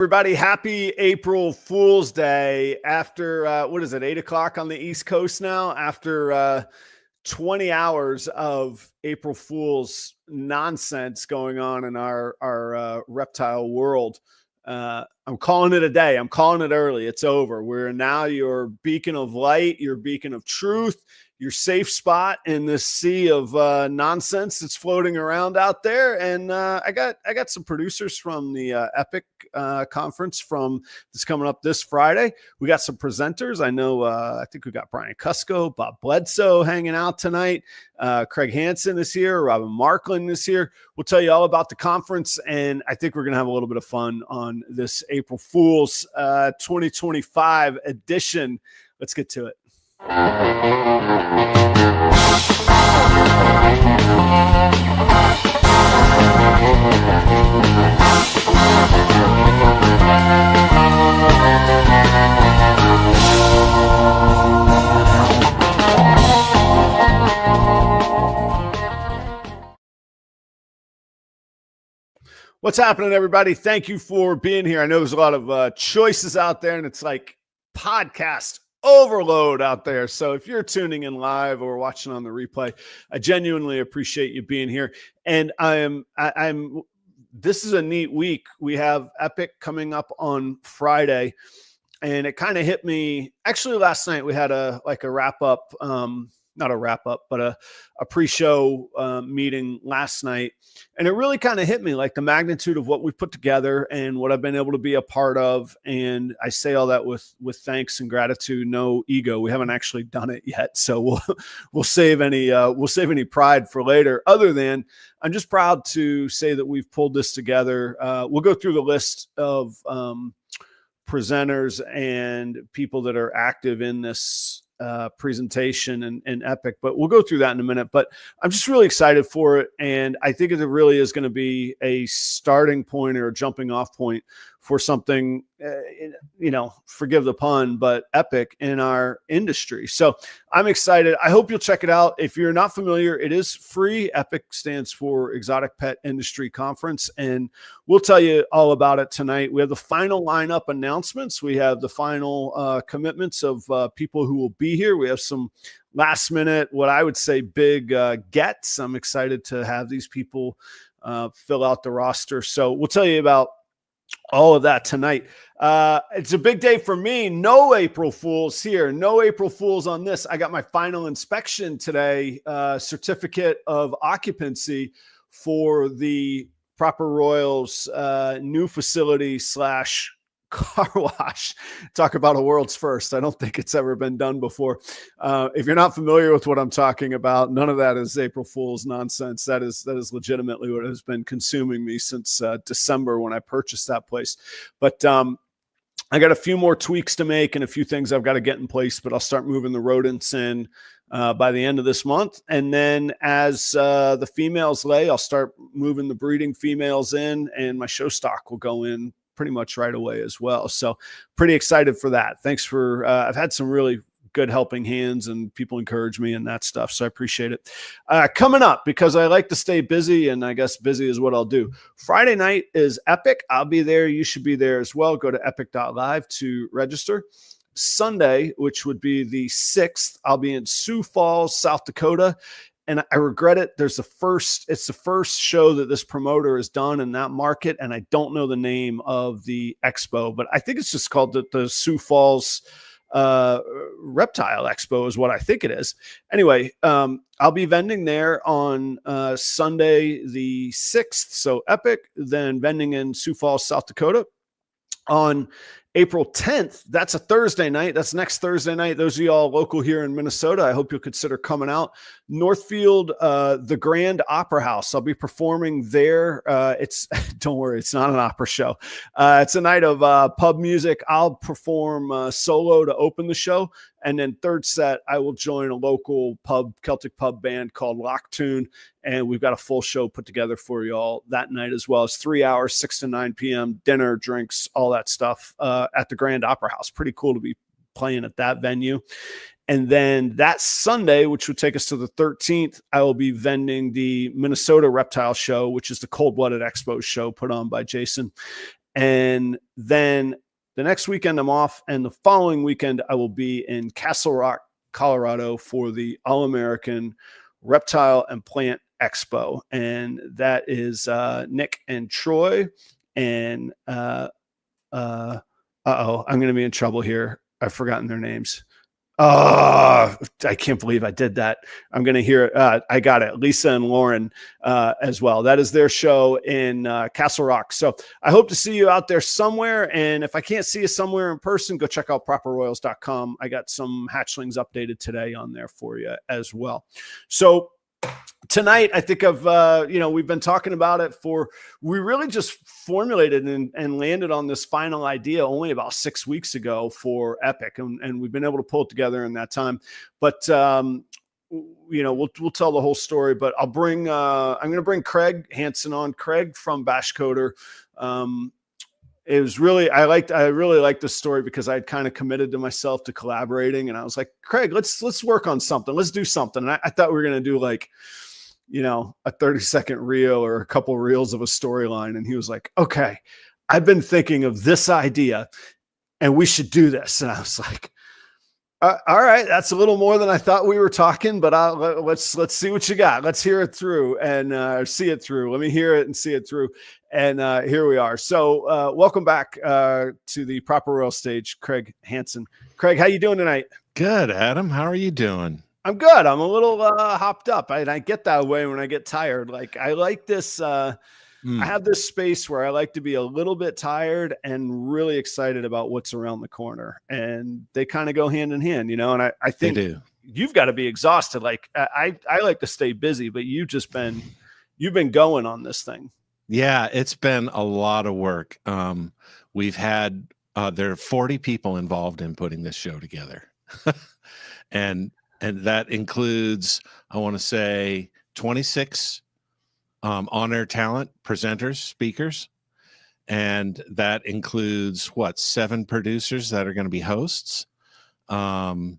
Everybody, happy April Fool's Day after, 8 o'clock on the East Coast now? After 20 hours of April Fool's nonsense going on in our reptile world. I'm calling it a day. I'm calling it early. It's over. We're now your beacon of light, your beacon of truth, your safe spot in this sea of nonsense that's floating around out there. And I got some producers from the EPIC conference that's coming up this Friday. We got some presenters. I know. I think we got Brian Kusko, Bob Bledsoe hanging out tonight. Craig Hansen is here. Robyn Markland is here. We'll tell you all about the conference, and I think we're going to have a little bit of fun on this April Fool's 2025 edition. Let's get to it. What's happening, everybody? Thank you for being here. I know there's a lot of choices out there, and it's like podcast overload out there. So if you're tuning in live or watching on the replay, I genuinely appreciate you being here. And this is a neat week. We have EPIC coming up on Friday, and it kind of hit me. Actually, last night we had a wrap up, not a wrap up, but a pre-show meeting last night. And it really kind of hit me, like the magnitude of what we put together and what I've been able to be a part of. And I say all that with thanks and gratitude, no ego. We haven't actually done it yet. So we'll save any pride for later, other than I'm just proud to say that we've pulled this together. We'll go through the list of presenters and people that are active in this presentation and EPIC, but we'll go through that in a minute. But I'm just really excited for it, and I think it really is going to be a starting point or a jumping off point for something, forgive the pun, but epic in our industry. So I'm excited. I hope you'll check it out. If you're not familiar, it is free. EPIC stands for Exotic Pet Industry Conference, and we'll tell you all about it tonight. We have the final lineup announcements. We have the final commitments of people who will be here. We have some last minute, what I would say, big gets. I'm excited to have these people fill out the roster. So we'll tell you about all of that tonight. It's a big day for me. No April Fools here. No April Fools on this. I got my final inspection today, certificate of occupancy for the Proper Royals new facility / car wash. Talk about a world's first. I don't think it's ever been done before. If you're not familiar with what I'm talking about, none of that is April Fool's nonsense. That is legitimately what has been consuming me since December when I purchased that place. But I got a few more tweaks to make and a few things I've got to get in place, but I'll start moving the rodents in by the end of this month. And then as the females lay, I'll start moving the breeding females in, and my show stock will go in pretty much right away as well. So pretty excited for that. Thanks for, I've had some really good helping hands and people encourage me and that stuff. So I appreciate it. Coming up, because I like to stay busy, and I guess busy is what I'll do. Friday night is EPIC. I'll be there. You should be there as well. Go to EPIC.live to register. Sunday, which would be the 6th, I'll be in Sioux Falls, South Dakota. And I regret it. It's the first show that this promoter has done in that market. And I don't know the name of the expo, but I think it's just called the Sioux Falls Reptile Expo is what I think it is. Anyway, I'll be vending there on Sunday the 6th. So EPIC, then vending in Sioux Falls, South Dakota on April 10th. That's a Thursday night. That's next Thursday night. Those of y'all local here in Minnesota, I hope you'll consider coming out. Northfield, the Grand Opera House. I'll be performing there. Don't worry, it's not an opera show. It's a night of pub music. I'll perform solo to open the show. And then third set, I will join a local Celtic pub band called Lock Tune. And we've got a full show put together for you all that night as well. It's 3 hours, 6 to 9 p.m., dinner, drinks, all that stuff at the Grand Opera House. Pretty cool to be playing at that venue. And then that Sunday, which would take us to the 13th, I will be vending the Minnesota Reptile Show, which is the Cold-Blooded Expo show put on by Jason. And then the next weekend I'm off, and the following weekend I will be in Castle Rock, Colorado for the All-American Reptile and Plant Expo. And that is Nick and Troy. And I'm going to be in trouble here. I've forgotten their names. Oh, I can't believe I did that. I'm going to hear I got it. Lisa and Lauren as well. That is their show in Castle Rock. So I hope to see you out there somewhere. And if I can't see you somewhere in person, go check out properroyals.com. I got some hatchlings updated today on there for you as well. So tonight, I think we've been talking about it we really just formulated and landed on this final idea only about 6 weeks ago for EPIC. And we've been able to pull it together in that time. But, we'll tell the whole story, but I'm going to bring Craig Hansen on. Craig from Bashcoder. It was really, I really liked this story because I'd kind of committed to myself to collaborating. And I was like, Craig, let's work on something. Let's do something. And I thought we were going to do a 30-second reel or a couple reels of a storyline. And he was like, okay, I've been thinking of this idea and we should do this. And I was like, all right, that's a little more than I thought we were talking, but let's see what you got. Let's hear it through and see it through. Let me hear it and see it through. And here we are. So welcome back to the Proper Royal stage, Craig Hansen. Craig, how you doing tonight? Good, Adam. How are you doing? I'm good. I'm a little hopped up. I get that way when I get tired. Like I like this. I have this space where I like to be a little bit tired and really excited about what's around the corner. And they kind of go hand in hand, and I think you've got to be exhausted. Like I like to stay busy, but you've been going on this thing. Yeah, it's been a lot of work. We've had, there are 40 people involved in putting this show together. and that includes, I want to say 26 on-air talent, presenters, speakers. And that includes 7 producers that are going to be hosts, 5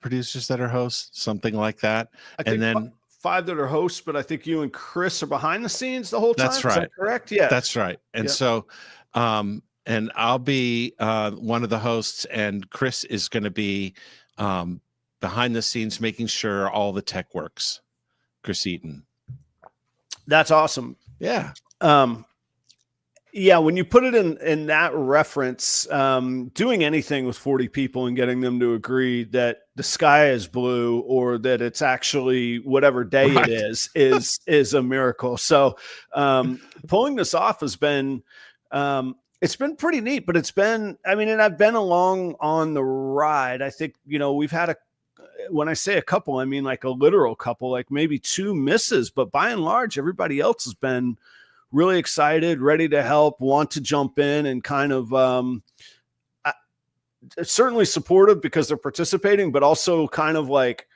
producers that are hosts, something like that. And then 5 that are hosts, but I think you and Chris are behind the scenes the whole time. That's right. Is that correct? Yeah, that's right. And so, and I'll be one of the hosts, and Chris is going to be behind the scenes, making sure all the tech works. Chris Eaton. That's awesome. Yeah. Yeah. When you put it in that reference, doing anything with 40 people and getting them to agree that the sky is blue or that it's actually whatever day it is a miracle. So, pulling this off has been, it's been pretty neat, but and I've been along on the ride. I think, we've had when I say a couple, I mean like a literal couple, like maybe 2 misses, but by and large, everybody else has been really excited, ready to help, want to jump in, and kind of certainly supportive because they're participating, but also kind of like,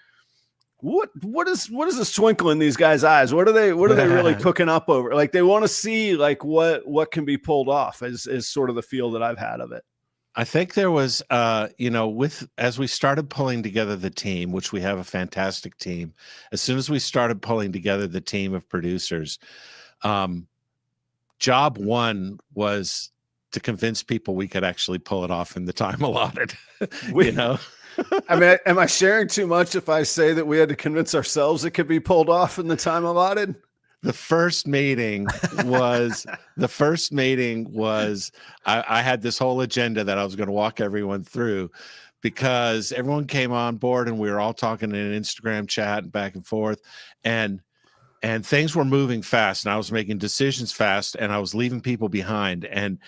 what is this twinkle in these guys' eyes? What are they really cooking up over? Like they want to see like what can be pulled off is sort of the feel that I've had of it. I think there was, as we started pulling together the team, which we have a fantastic team, as soon as we started pulling together the team of producers, job one was to convince people we could actually pull it off in the time allotted, am I sharing too much if I say that we had to convince ourselves it could be pulled off in the time allotted? The first meeting was, I had this whole agenda that I was going to walk everyone through because everyone came on board and we were all talking in an Instagram chat and back and forth, and things were moving fast and I was making decisions fast and I was leaving people behind. And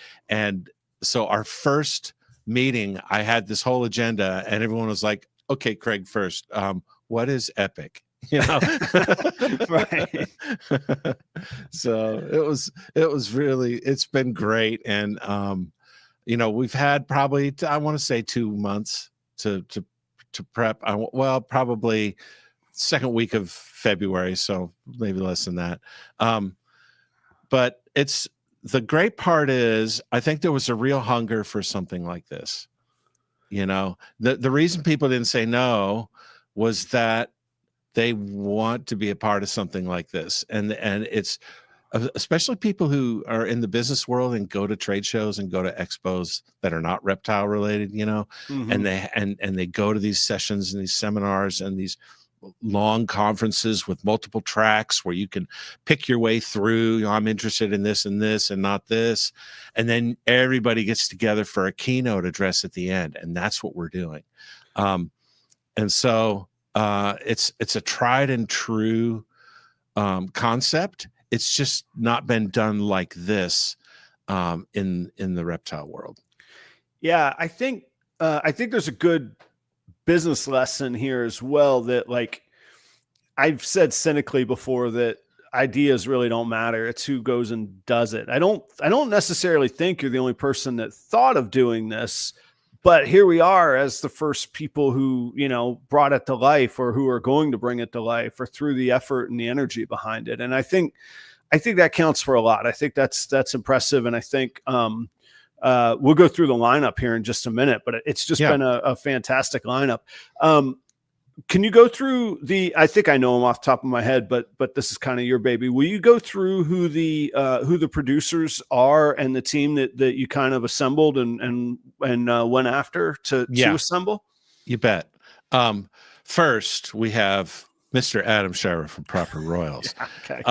so our first meeting, I had this whole agenda and everyone was like, okay, Craig, first, what is EPIC? Right. So it's been great. And, we've had probably, I want to say 2 months to prep. Probably second week of February. So maybe less than that. But the great part is I think there was a real hunger for something like this. The reason people didn't say no was that they want to be a part of something like this. And it's especially people who are in the business world and go to trade shows and go to expos that are not reptile related, and they go to these sessions and these seminars and these long conferences with multiple tracks where you can pick your way through. I'm interested in this and this and not this. And then everybody gets together for a keynote address at the end. And that's what we're doing. And so it's a tried and true concept. It's just not been done like this in the reptile world. Yeah, I think there's a good business lesson here as well, that like I've said cynically before, that ideas really don't matter. It's who goes and does it. I don't necessarily think you're the only person that thought of doing this, but here we are as the first people who, brought it to life, or who are going to bring it to life, or through the effort and the energy behind it. And I think that counts for a lot. I think that's impressive. And I think, we'll go through the lineup here in just a minute, but it's just been a fantastic lineup. Can you go through I think I know them off the top of my head, but this is kind of your baby. Will you go through who the producers are and the team that you kind of assembled and went after to assemble? You bet. First, we have Mr. Adam Shira from Proper Royals. Okay.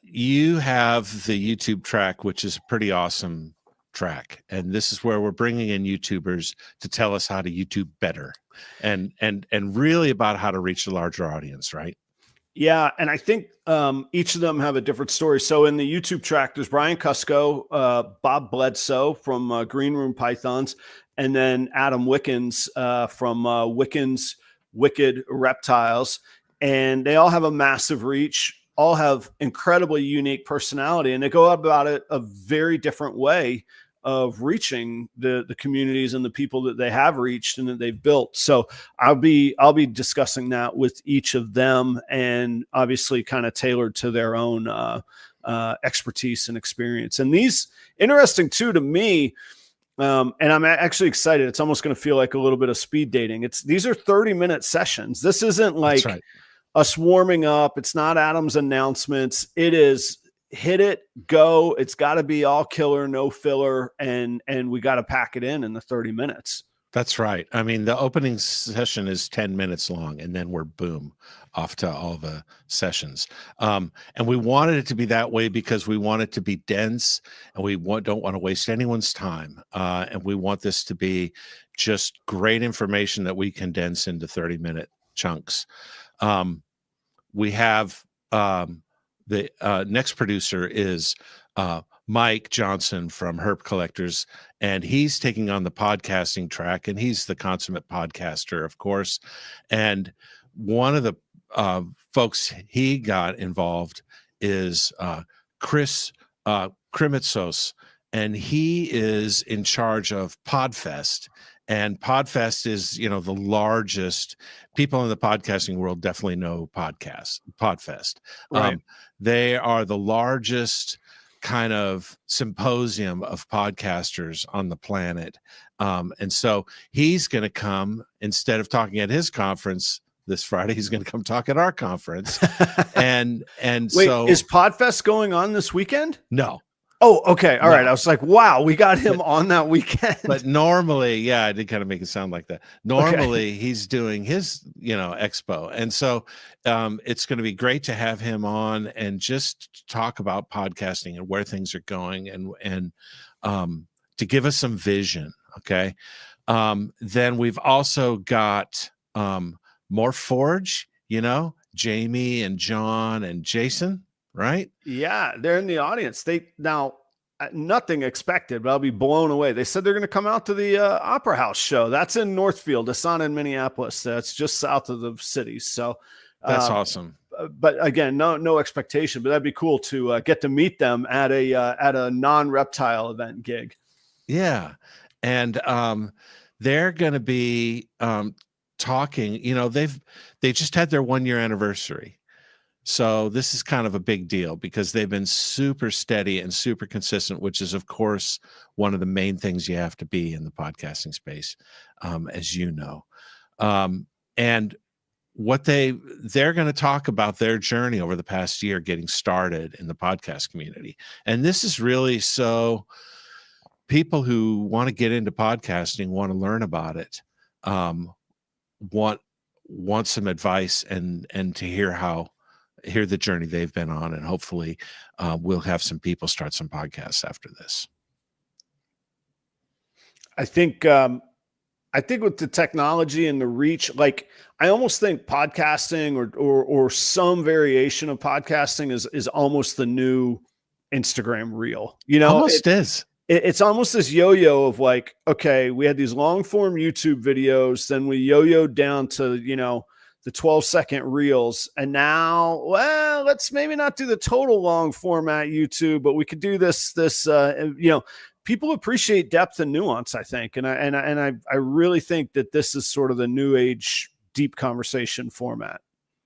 You have the YouTube track, which is a pretty awesome track, and this is where we're bringing in YouTubers to tell us how to YouTube better, and really about how to reach a larger audience, right? Yeah, and I think each of them have a different story. So in the YouTube track, there's Brian Kusko, Bob Bledsoe from Green Room Pythons, and then Adam Wickens from Wickens Wicked Reptiles, and they all have a massive reach, all have incredibly unique personality, and they go about it a very different way of reaching the communities and the people that they have reached and that they've built. So I'll be discussing that with each of them, and obviously kind of tailored to their own expertise and experience. And these interesting too to me, and I'm actually excited. It's almost going to feel like a little bit of speed dating. These are 30-minute sessions. This isn't like us warming up. It's not Adam's announcements. It is hit it, go. It's got to be all killer, no filler, and we got to pack it in the 30 minutes. That's right. I mean, the opening session is 10 minutes long, and then we're boom off to all the sessions. And we wanted it to be that way because we want it to be dense, and we don't want to waste anyone's time. And we want this to be just great information that we condense into 30-minute chunks. We have the next producer is Mike Johnson from Herp Collectors, and he's taking on the podcasting track, and he's the consummate podcaster, of course. And one of the folks he got involved is Chris Krimitsos, and he is in charge of Podfest. And Podfest is, the largest. People in the podcasting world definitely know Podfest. Right. They are the largest kind of symposium of podcasters on the planet. And so he's going to come, instead of talking at his conference this Friday, he's going to come talk at our conference. and wait, so is Podfest going on this weekend? No. Oh, okay. All right. I was like, wow, we got him on that weekend. But normally, I did kind of make it sound like that. Normally he's doing his, expo. And so it's going to be great to have him on and just talk about podcasting and where things are going and to give us some vision. Okay. Then we've also got more Forge, Jamie and John and Jason. Right? Yeah, they're in the audience. Nothing expected, but I'll be blown away. They said they're going to come out to the Opera House show. That's in Northfield. It's not in Minneapolis. That's just south of the city. So that's awesome. But again, no expectation. But that'd be cool to get to meet them at a non-reptile event gig. Yeah, and they're going to be talking. They just had their 1-year anniversary. So this is kind of a big deal because they've been super steady and super consistent, which is, of course, one of the main things you have to be in the podcasting space, as you know. And they're going to talk about their journey over the past year getting started in the podcast community. And this is really so people who want to get into podcasting, want to learn about it, want some advice and to hear the journey they've been on. And hopefully we'll have some people start some podcasts after this. I think with the technology and the reach, like I almost think podcasting or some variation of podcasting is almost the new Instagram reel. You know, almost is. It's almost this yo-yo of like, okay, we had these long form YouTube videos, then we yo-yoed down to, you know, the 12-second reels. And now, well, let's maybe not do the total long format YouTube, but we could do this, you know, people appreciate depth and nuance, I think. And I really think that this is sort of the new age deep conversation format.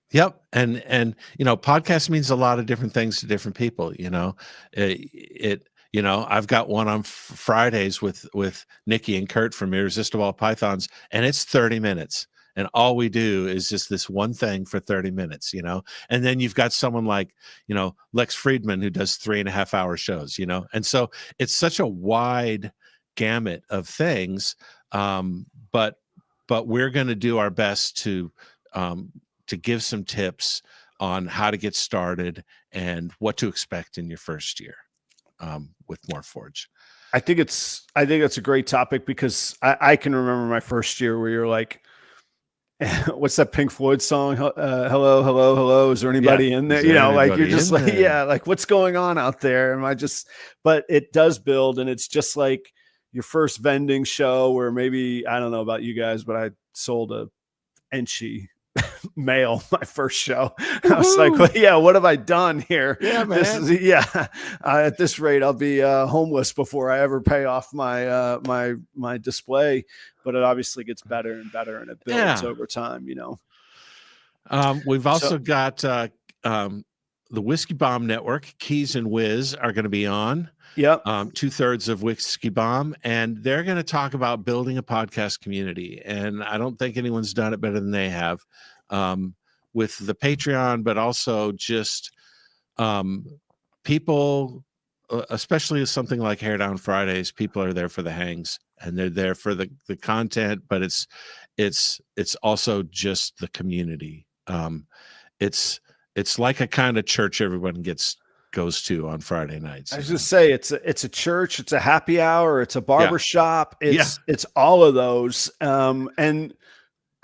Yep. And, you know, podcast means a lot of different things to different people, you know, you know, I've got one on Fridays with Nikki and Kurt from Irresistible Pythons, and it's 30 minutes. And all we do is just this one thing for 30 minutes, you know. And then you've got someone like, you know, Lex Friedman, who does 3.5-hour shows, you know. And so it's such a wide gamut of things. But we're going to do our best to give some tips on how to get started and what to expect in your first year with Morphforge. I think it's a great topic because I can remember my first year where you're like, what's that Pink Floyd song? Hello, hello, hello. Is there anybody in there? You know, like you're just like, yeah, like what's going on out there? But it does build, and it's just like your first vending show where maybe, I don't know about you guys, but I sold a Enchi mail my first show. I was like, well, yeah, what have I done here? Yeah, man. At this rate, I'll be homeless before I ever pay off my my display. But it obviously gets better and better, and it builds over time, you know. We've also got the Whiskey Bomb Network. Keys and Wiz are going to be on. Yep. 2/3 of Whiskey Bomb, and they're going to talk about building a podcast community. And I don't think anyone's done it better than they have with the Patreon, but also just people, especially something like Hair Down Fridays. People are there for the hangs, and they're there for the content, but it's also just the community. It's like a kind of church everyone goes to on Friday nights. I was just say it's a church, it's a happy hour, it's a barber shop, it's all of those. And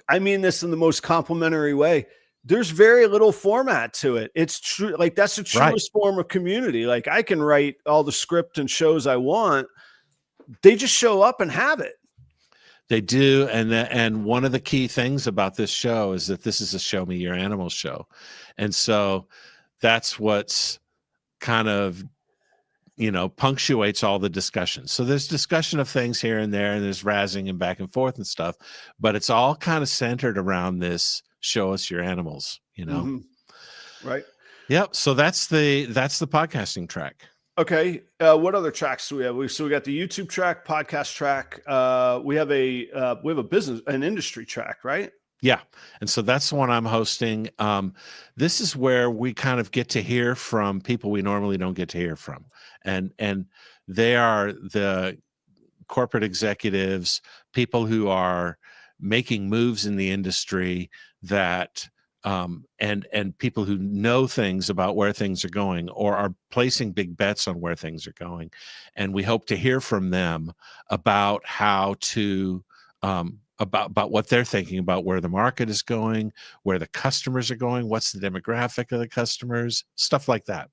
I mean this in the most complimentary way. There's very little format to it. It's true, like that's the truest form of community. Like I can write all the script and shows I want. They just show up and have it. They do, and one of the key things about this show is that this is a Show Me Your Animals show, and so that's what's kind of, you know, punctuates all the discussion. So there's discussion of things here and there, and there's razzing and back and forth and stuff, but it's all kind of centered around this show us your animals, you know. Mm-hmm. Right. Yep. So that's the podcasting track. Okay. What other tracks do we have? We got the YouTube track, podcast track. We have a business, an industry track, right? Yeah. And so that's the one I'm hosting. This is where we kind of get to hear from people we normally don't get to hear from. And they are the corporate executives, people who are making moves in the industry that and people who know things about where things are going or are placing big bets on where things are going. And we hope to hear from them about how to about what they're thinking about where the market is going, where the customers are going, what's the demographic of the customers, stuff like that.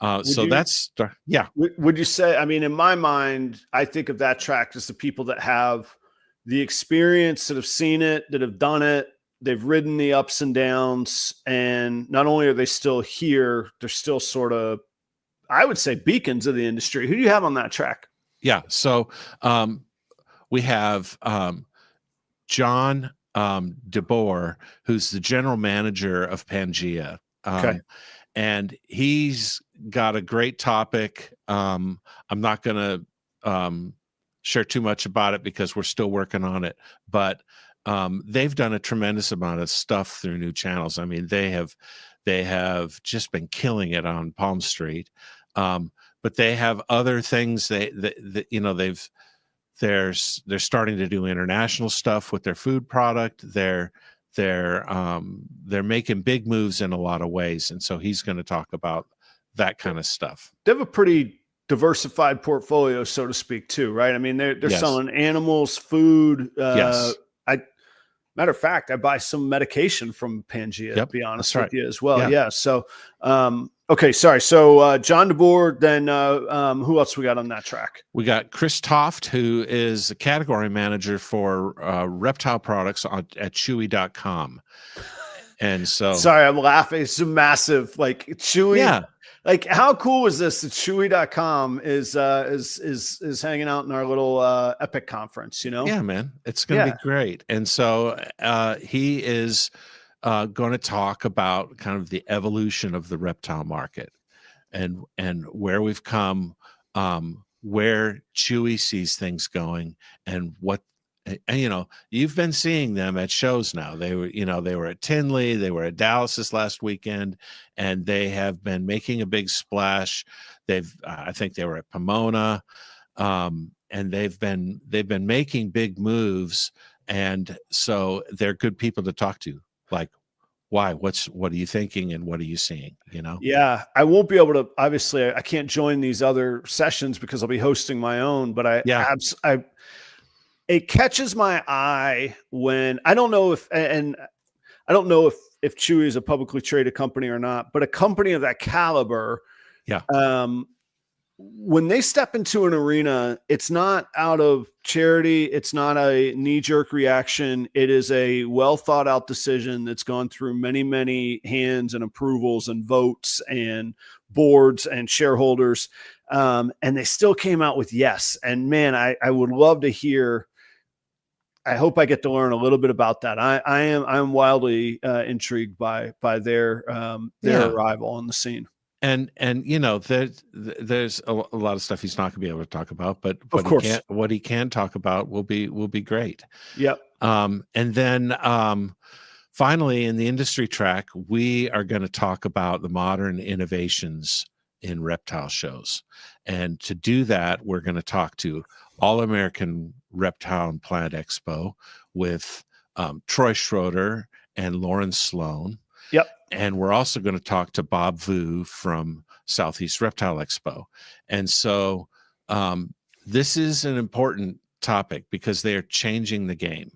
Would you say, I mean, in my mind, I think of that track as the people that have the experience, that have seen it, that have done it, they've ridden the ups and downs, and not only are they still here, they're still sort of, I would say, beacons of the industry. Who do you have on that track? Yeah. So we have John DeBoer, who's the general manager of Pangea. And he's got a great topic. I'm not going to share too much about it because we're still working on it, but they've done a tremendous amount of stuff through new channels. I mean, they have just been killing it on Palm Street. But they have other things that you know, they're starting to do international stuff with their food product. They're making big moves in a lot of ways. And so he's going to talk about that kind of stuff. They have a pretty diversified portfolio, so to speak, too, right? I mean, they're Yes. selling animals, food. Yes. Matter of fact, I buy some medication from Pangea, Yep, to be honest that's with you as well. Yeah. Yeah. So, okay, sorry. So John DeBoer, then who else we got on that track? We got Chris Toft, who is a category manager for reptile products at Chewy.com. And so, sorry, I'm laughing. It's a massive, like, Chewy. Yeah. Like, how cool is this that Chewy.com is hanging out in our little EPIC conference, you know? Yeah, man, it's going to be great. And so he is going to talk about kind of the evolution of the reptile market and where we've come, where Chewy sees things going, and what, and, you know, you've been seeing them at shows now. They were at Tinley, they were at Dallas this last weekend, and they have been making a big splash. I think they were at Pomona, and they've been making big moves. And so they're good people to talk to. Like, why? What are you thinking, and what are you seeing? You know? Yeah, I won't be able to. Obviously, I can't join these other sessions because I'll be hosting my own. But it catches my eye when I don't know if Chewy is a publicly traded company or not, but a company of that caliber, when they step into an arena, it's not out of charity. It's not a knee-jerk reaction. It is a well thought out decision that's gone through many, many hands and approvals and votes and boards and shareholders. And they still came out with yes. And man, I would love to hear. I hope I get to learn a little bit about that. I'm wildly intrigued by their arrival on the scene. And you know, there's a lot of stuff he's not going to be able to talk about, but of course, what he can talk about will be great. Yep. And then finally, in the industry track, we are going to talk about the modern innovations in reptile shows. And to do that, we're going to talk to All American Reptile and Plant Expo with Troy Schroeder and Lauren Sloan. Yep. And we're also going to talk to Bob Vu from Southeast Reptile Expo. And so this is an important topic because they are changing the game.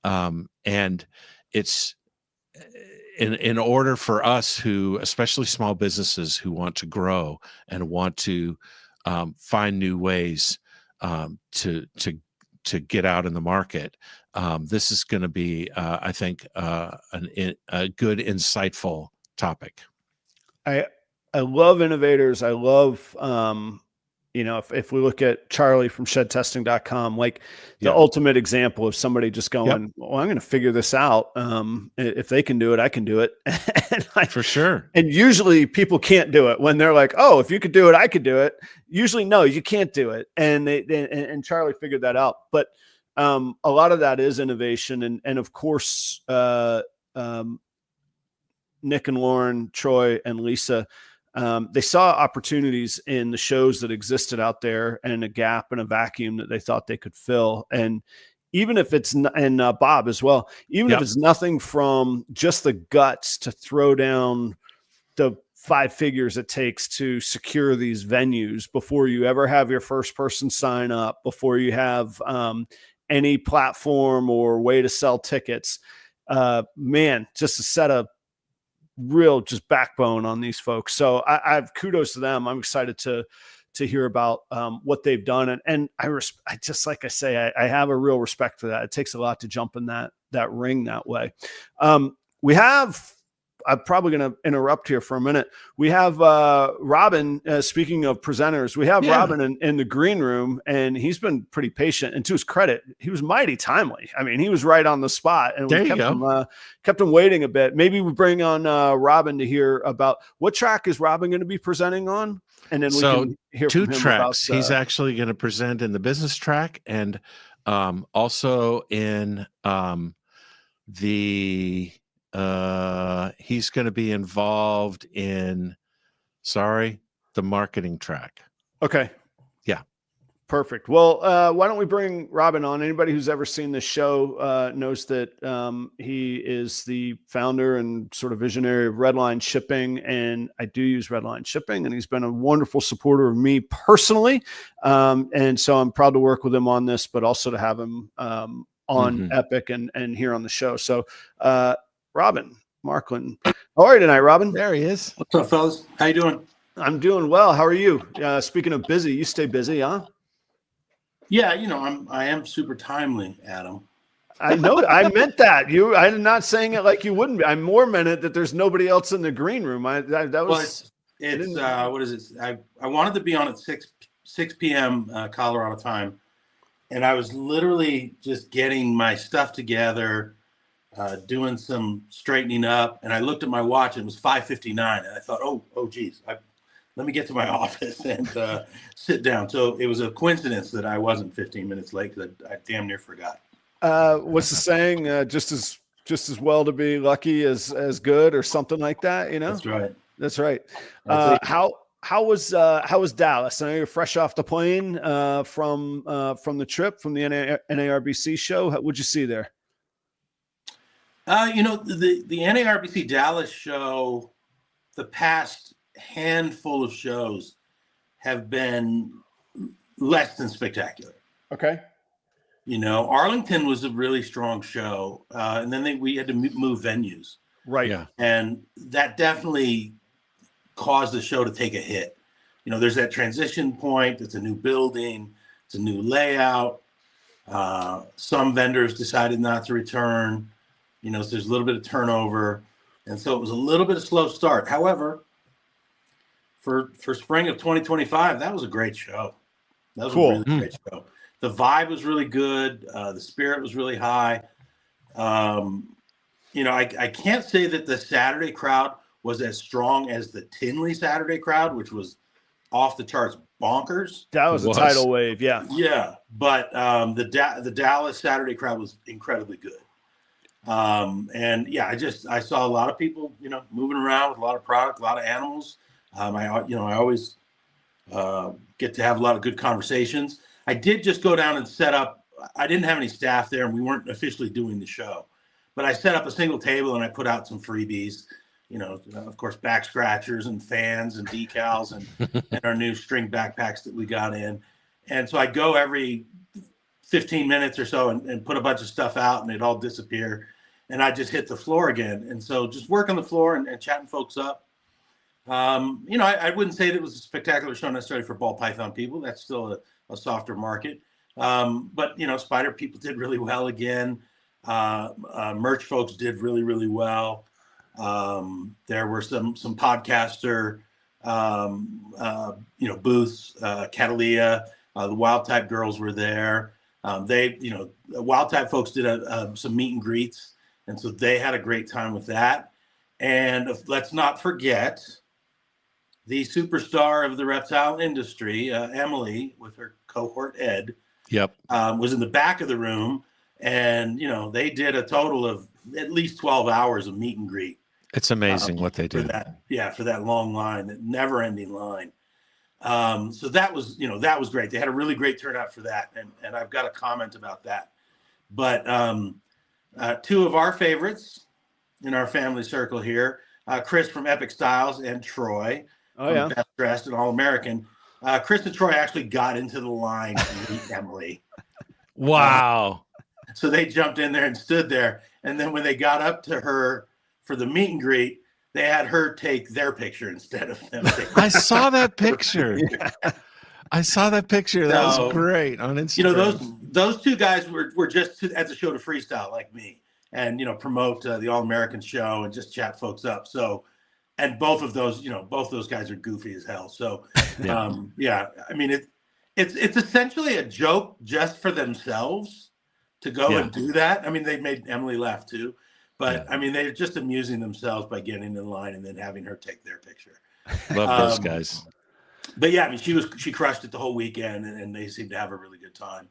And it's in order for us who, especially small businesses who want to grow and want to find new ways to get out in the market. This is going to be, I think, a good, insightful topic. I love innovators. I love, if we look at Charlie from shedtesting.com, like the ultimate example of somebody just going, well, I'm going to figure this out. If they can do it, I can do it. For sure. And usually people can't do it when they're like, oh, if you could do it, I could do it. Usually, no, you can't do it. And Charlie figured that out. But a lot of that is innovation. And of course, Nick and Lauren, Troy and Lisa, they saw opportunities in the shows that existed out there and a gap and a vacuum that they thought they could fill. And even if it's and Bob as well, even if it's nothing from just the guts to throw down the 5 figures it takes to secure these venues before you ever have your first person sign up, before you have any platform or way to sell tickets, man, just a set of real just backbone on these folks. So I have kudos to them. I'm excited to hear about what they've done. And I just, like I say, I have a real respect for that. It takes a lot to jump in that ring that way. I'm probably going to interrupt here for a minute. We have Robyn, speaking of presenters, we have Robyn in the green room, and he's been pretty patient. And to his credit, he was mighty timely. I mean, he was right on the spot, and we kept him waiting a bit. Maybe we bring on Robyn to hear about what track is Robyn going to be presenting on? And then we can hear 2 from him tracks. About, he's actually going to present in the business track and also in he's going to be involved in the marketing track. Okay. Yeah. Perfect. Well, why don't we bring Robyn on? Anybody who's ever seen this show knows that he is the founder and sort of visionary of Redline Shipping, and I do use Redline Shipping, and he's been a wonderful supporter of me personally, and so I'm proud to work with him on this, but also to have him on EPIC and here on the show. So, Robyn Markland, how are you tonight, Robyn? There he is. What's up, fellas? How you doing? I'm doing well. How are you? Speaking of busy, you stay busy, huh? Yeah, I am super timely, Adam. I know. I meant that. I'm not saying it like you wouldn't be. I more meant it that there's nobody else in the green room. That was. Well, what is it? I wanted to be on at 6 p.m. Colorado time, and I was literally just getting my stuff together, doing some straightening up, and I looked at my watch. And it was 5:59, and I thought, oh, geez, let me get to my office and sit down. So it was a coincidence that I wasn't 15 minutes late because I damn near forgot. What's the saying? Just as well to be lucky as good, or something like that. That's right. That's right. How was Dallas? I know you're fresh off the plane from the trip from the NARBC show. What'd you see there? The NARBC Dallas show, the past handful of shows have been less than spectacular. Okay. Arlington was a really strong show, and then we had to move venues. Right. Yeah. And that definitely caused the show to take a hit. There's that transition point. It's a new building. It's a new layout. Some vendors decided not to return. So there's a little bit of turnover. And so it was a little bit of slow start. However, for spring of 2025, that was a great show. That was cool. A really great show. The vibe was really good. The spirit was really high. I can't say that the Saturday crowd was as strong as the Tinley Saturday crowd, which was off the charts bonkers. That was a tidal wave. Yeah. Yeah. But the Dallas Saturday crowd was incredibly good. And yeah, I saw a lot of people, moving around with a lot of product, a lot of animals. I always get to have a lot of good conversations. I did just go down and set up. I didn't have any staff there, and we weren't officially doing the show, but I set up a single table and I put out some freebies. Of course, back scratchers and fans and decals and our new string backpacks that we got in. And so I go every 15 minutes or so and put a bunch of stuff out, and it'd all disappear. And I just hit the floor again. And so just work on the floor and chatting folks up. I wouldn't say that it was a spectacular show necessarily for ball python people. That's still a softer market. But spider people did really well again. Merch folks did really, really well. There were some podcaster, booths, Catalia, the Wild Type girls were there. Wild Type folks did some meet and greets. And so they had a great time with that. And let's not forget the superstar of the reptile industry, Emily, with her cohort Ed. Yep. Was in the back of the room. And, they did a total of at least 12 hours of meet and greet. It's amazing what they do. For that long line, that never ending line. So that was great. They had a really great turnout for that. And I've got a comment about that. But two of our favorites in our family circle here, Chris from Epic Styles and Troy from Best Dressed and All American. Chris and Troy actually got into the line to meet Emily. Wow. So they jumped in there and stood there. And then when they got up to her for the meet and greet, they had her take their picture instead of them. I saw that picture. I saw that picture. That was great on Instagram. Those two guys were just at the show to freestyle like me and, promote the All-American show and just chat folks up. So, and both those guys are goofy as hell. So, it's essentially a joke just for themselves to go and do that. I mean, they made Emily laugh too, but they're just amusing themselves by getting in line and then having her take their picture. Love those guys. But yeah, she crushed it the whole weekend, and they seemed to have a really good time.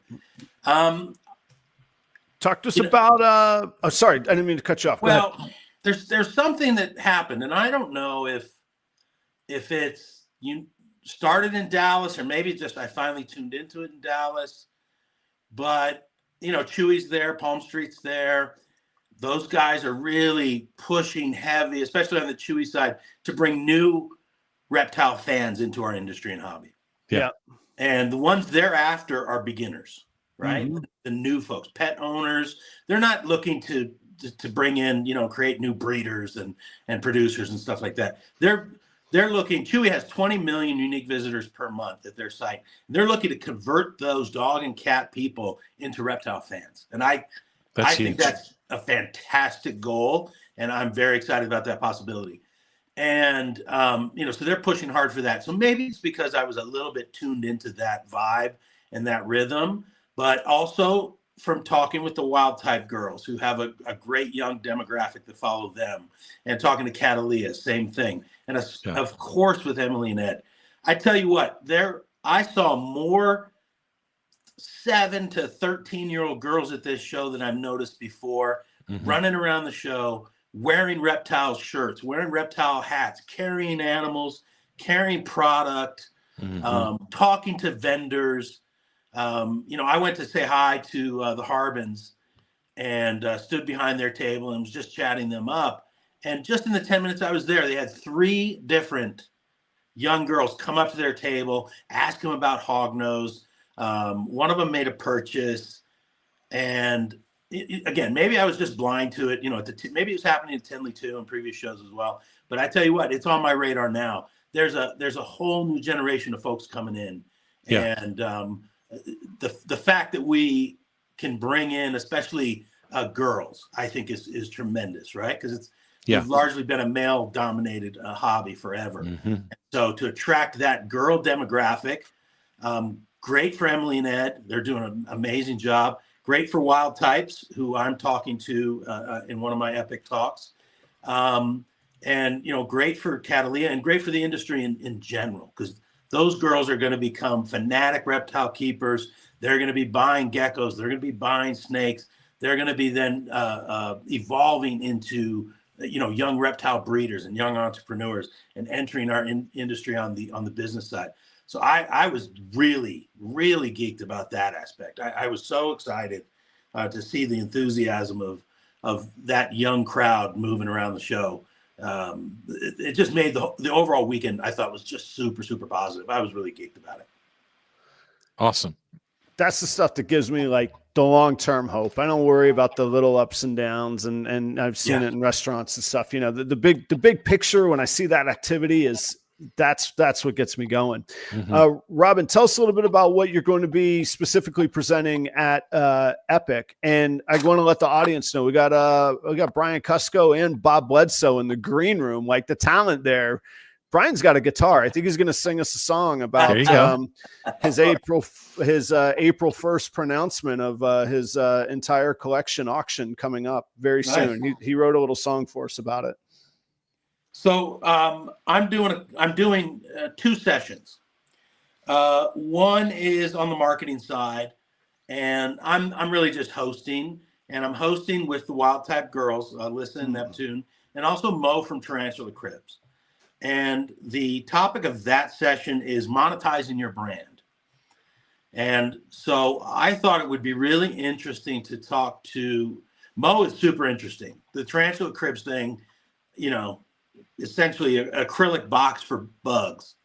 Talk to us about, sorry, I didn't mean to cut you off. Go ahead. There's something that happened, and I don't know if it's you started in Dallas or maybe just I finally tuned into it in Dallas, but Chewy's there, Palm Street's there. Those guys are really pushing heavy, especially on the Chewy side, to bring new reptile fans into our industry and hobby. Yeah. And the ones thereafter are beginners, right? Mm-hmm. The new folks, pet owners. They're not looking to bring in, create new breeders and producers and stuff like that. They're looking, Chewy has 20 million unique visitors per month at their site. They're looking to convert those dog and cat people into reptile fans. And I think that's a fantastic goal. And I'm very excited about that possibility. And, so they're pushing hard for that. So maybe it's because I was a little bit tuned into that vibe and that rhythm, but also from talking with the wild type girls who have a great young demographic that follow them, and talking to Catalia, same thing. And of course with Emily and Ed. I tell you what, I saw more 7 to 13-year-old girls at this show than I've noticed before, running around the show, wearing reptile shirts, wearing reptile hats, carrying animals, carrying product, talking to vendors. I went to say hi to the Harbins and stood behind their table and was just chatting them up. And just in the 10 minutes I was there, they had 3 different young girls come up to their table, ask them about hognose. One of them made a purchase. And again, maybe I was just blind to it. Maybe it was happening at Tinley too and previous shows as well. But I tell you what, it's on my radar now. There's a whole new generation of folks coming in. Yeah. And the fact that we can bring in, especially girls, I think is tremendous, right? Because it's largely been a male-dominated hobby forever. So to attract that girl demographic, great for Emily and Ed. They're doing an amazing job. Great for wild types, who I'm talking to in one of my EPIC talks. And, great for Catalia and great for the industry in general, because those girls are going to become fanatic reptile keepers. They're going to be buying geckos. They're going to be buying snakes. They're going to be then evolving into, young reptile breeders and young entrepreneurs and entering our industry on the business side. So I was really, really geeked about that aspect. I was so excited to see the enthusiasm of that young crowd moving around the show. It just made the overall weekend, I thought, was just super, super positive. I was really geeked about it. Awesome. That's the stuff that gives me like the long-term hope. I don't worry about the little ups and downs, and I've seen it in restaurants and stuff. The big picture, when I see that activity, that's what gets me going. Robyn, tell us a little bit about what you're going to be specifically presenting at EPIC. And I want to let the audience know we got Brian Kusko and Bob Bledsoe in the green room, like the talent there. Brian's got a guitar. I think he's going to sing us a song about his April 1st pronouncement of his entire collection auction coming up very soon. He wrote a little song for us about it. So I'm doing 2 sessions. One is on the marketing side, and I'm really just hosting, and I'm hosting with the Wild Type Girls, Alyssa and Neptune, and also Mo from Tarantula Cribs. And the topic of that session is monetizing your brand. And so I thought it would be really interesting to talk to Mo. Is super interesting. The Tarantula Cribs thing, essentially an acrylic box for bugs.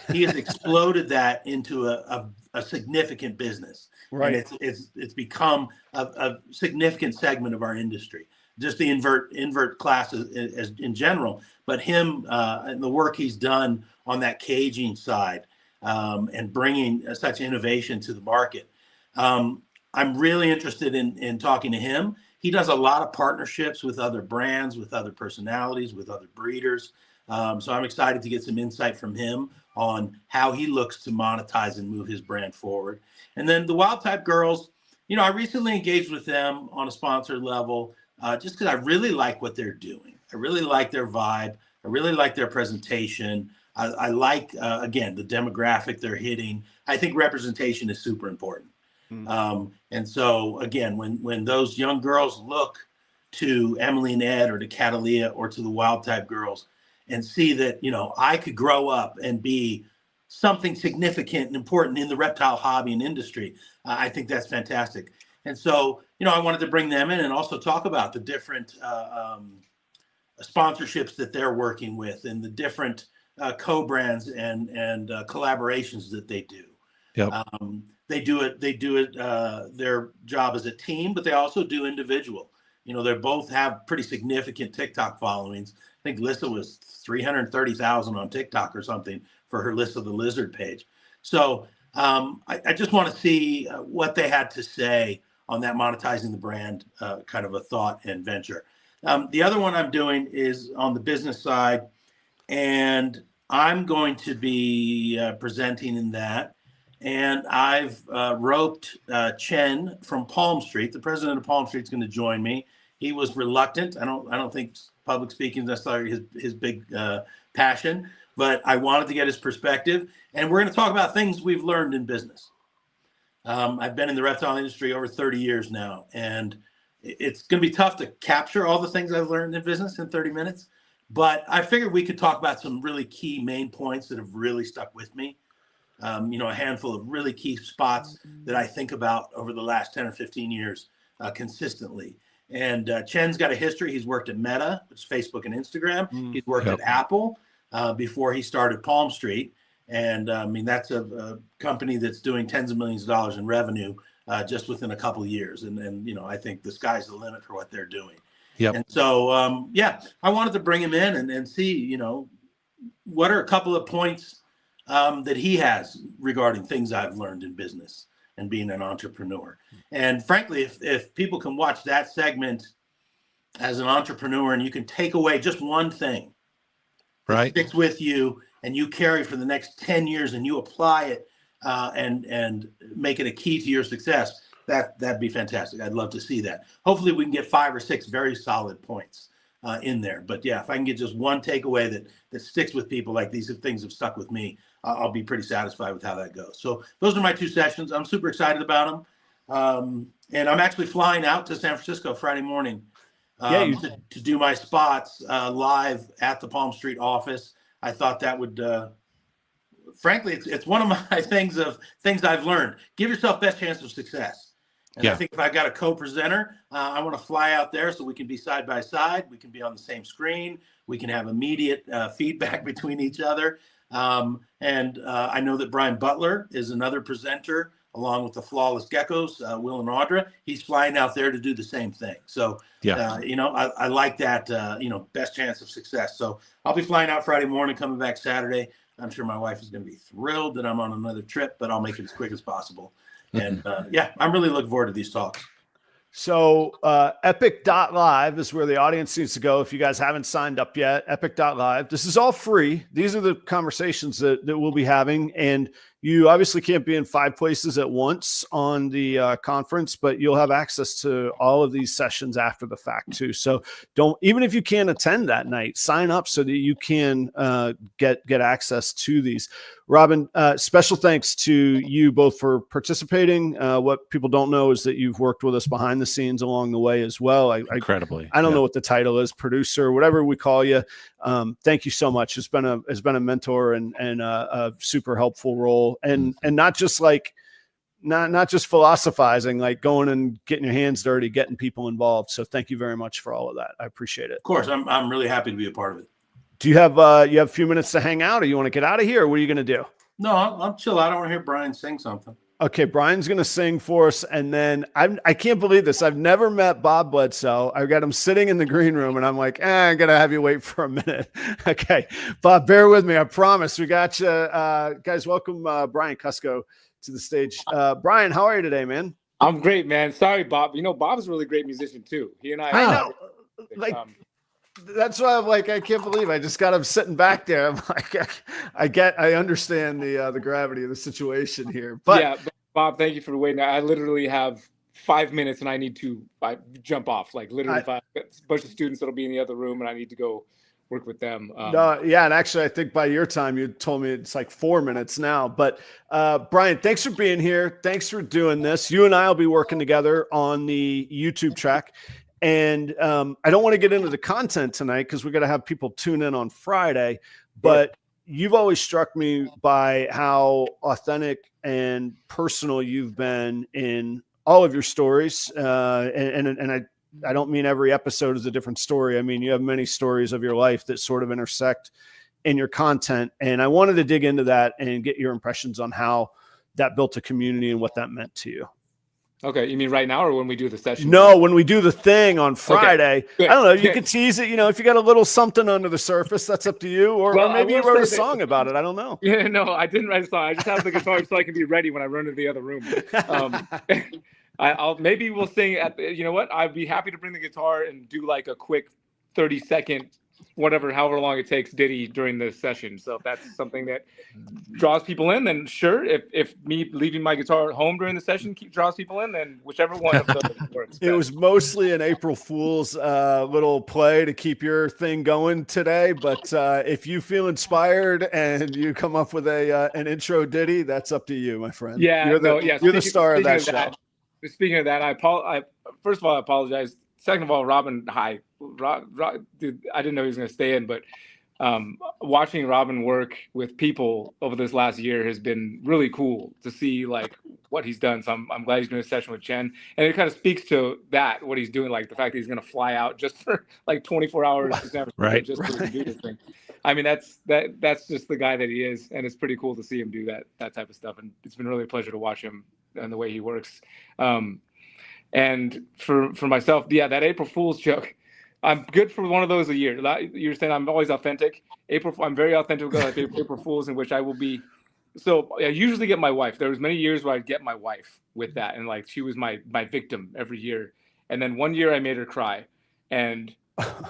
He has exploded that into a significant business. Right. And it's become a significant segment of our industry. Just the invert classes as in general, but him and the work he's done on that caging side and bringing such innovation to the market. I'm really interested in talking to him. He does a lot of partnerships with other brands, with other personalities, with other breeders. So I'm excited to get some insight from him on how he looks to monetize and move his brand forward. And then the Wild Type Girls, I recently engaged with them on a sponsored level. Just because I really like what they're doing. I really like their vibe. I really like their presentation. I like, again, the demographic they're hitting. I think representation is super important. And so again, when those young girls look to Emily and Ed or to Catalia or to the wild type girls and see that, I could grow up and be something significant and important in the reptile hobby and industry, I think that's fantastic. And so, I wanted to bring them in and also talk about the different sponsorships that they're working with and the different co-brands and collaborations that they do. Yep. They do it, their job as a team, but they also do individual. They both have pretty significant TikTok followings. I think Lissa was 330,000 on TikTok or something for her Lissa the Lizard page. So I just want to see what they had to say on that monetizing the brand kind of a thought and venture. The other one I'm doing is on the business side, and I'm going to be presenting in that. And I've roped Chen from Palm Street. The president of Palm Street is going to join me. He was reluctant. I don't think public speaking is necessarily his big passion, but I wanted to get his perspective. And we're going to talk about things we've learned in business. I've been in the reptile industry over 30 years now, and it's going to be tough to capture all the things I've learned in business in 30 minutes. But I figured we could talk about some really key main points that have really stuck with me. A handful of really key spots that I think about over the last 10 or 15 years consistently. And Chen's got a history. He's worked at Meta, which is Facebook and Instagram. He's worked at Apple before he started Palm Street. And that's a company that's doing tens of millions of dollars in revenue just within a couple of years. And I think the sky's the limit for what they're doing. Yep. And so, I wanted to bring him in and see, what are a couple of points that he has regarding things I've learned in business and being an entrepreneur. And frankly, if people can watch that segment as an entrepreneur and you can take away just one thing that sticks with you and you carry for the next 10 years and you apply it and make it a key to your success, that'd be fantastic. I'd love to see that. Hopefully we can get 5 or 6 very solid points in there. But yeah, if I can get just one takeaway that sticks with people, like these things have stuck with me, I'll be pretty satisfied with how that goes. So those are my 2 sessions. I'm super excited about them. And I'm actually flying out to San Francisco Friday morning to do my spots live at the Palm Street office. I thought that would, frankly, it's one of my things I've learned. Give yourself best chance of success. And I think if I've got a co-presenter, I want to fly out there so we can be side by side. We can be on the same screen. We can have immediate feedback between each other. And I know that Brian Butler is another presenter along with the Flawless Geckos, Will and Audra. He's flying out there to do the same thing. So, I like that, best chance of success. So I'll be flying out Friday morning, coming back Saturday. I'm sure my wife is going to be thrilled that I'm on another trip, but I'll make it as quick as possible. And I'm really looking forward to these talks. So EPIC.live is where the audience needs to go. If you guys haven't signed up yet, EPIC.live. This is all free. These are the conversations that we'll be having. And you obviously can't be in 5 places at once on the conference, but you'll have access to all of these sessions after the fact too. So even if you can't attend that night, sign up so that you can get access to these. Robyn, special thanks to you both for participating. What people don't know is that you've worked with us behind the scenes along the way as well. Incredibly. I don't know what the title is, producer, whatever we call you. Thank you so much. It's been a mentor and a super helpful role, and not just not just philosophizing, like going and getting your hands dirty, getting people involved. So thank you very much for all of that. I appreciate it. Of course, I'm really happy to be a part of it. Do you have a few minutes to hang out, or you want to get out of here? Or what are you going to do? No, I'm chill. I don't want to hear Brian sing something. Okay, Brian's going to sing for us, and then I can't believe this. I've never met Bob Bledsoe. I've got him sitting in the green room, and I'm like, I'm going to have you wait for a minute. Okay, Bob, bear with me. I promise. We got you. Guys, welcome Brian Kusko to the stage. Brian, how are you today, man? I'm great, man. Sorry, Bob. Bob's a really great musician, too. He and I know. That's why I'm like, I can't believe I just got him sitting back there. I'm like, I understand the gravity of the situation here. But Bob, thank you for waiting. I literally have 5 minutes and I need to jump off. Like literally, a bunch of students that'll be in the other room and I need to go with them. Yeah, and actually, I think by your time, you told me it's like 4 minutes now. But Brian, thanks for being here. Thanks for doing this. You and I will be working together on the YouTube track. And I don't want to get into the content tonight because we got to have people tune in on Friday. But you've always struck me by how authentic and personal you've been in all of your stories. And I don't mean every episode is a different story. I mean, you have many stories of your life that sort of intersect in your content. And I wanted to dig into that and get your impressions on how that built a community and what that meant to you. Okay. You mean right now or when we do the session? No, when we do the thing on Friday. Okay. I don't know. You can tease it. If you got a little something under the surface, that's up to you. Or maybe you wrote a song about it. I don't know. Yeah, no, I didn't write a song. I just have the guitar so I can be ready when I run to the other room. Maybe we'll sing at the, you know what? I'd be happy to bring the guitar and do like a quick 30-second, however long it takes ditty during the session. So if that's something that draws people in, then sure. If me leaving my guitar at home during the session draws people in, then whichever one of those works. It was mostly an April Fool's little play to keep your thing going today. But if you feel inspired and you come up with an intro ditty, that's up to you, my friend. Yeah, you're the star of that show. Speaking of that, first of all, I apologize. Second of all, Robyn, hi. Dude, I didn't know he was going to stay in, but watching Robyn work with people over this last year has been really cool to see like what he's done. So I'm glad he's doing a session with Chen, and it kind of speaks to that, what he's doing, like the fact that he's going to fly out just for like 24 hours to San Francisco just to do this thing. I mean, that's just the guy that he is, and it's pretty cool to see him do that type of stuff. And it's been really a pleasure to watch him and the way he works. And for myself, yeah, that April Fool's joke, I'm good for one of those a year. You're saying I'm always authentic. I'm very authentic with April Fool's, in which I will be. So I usually get my wife. There was many years where I'd get my wife with that, and like she was my victim every year. And then one year I made her cry, and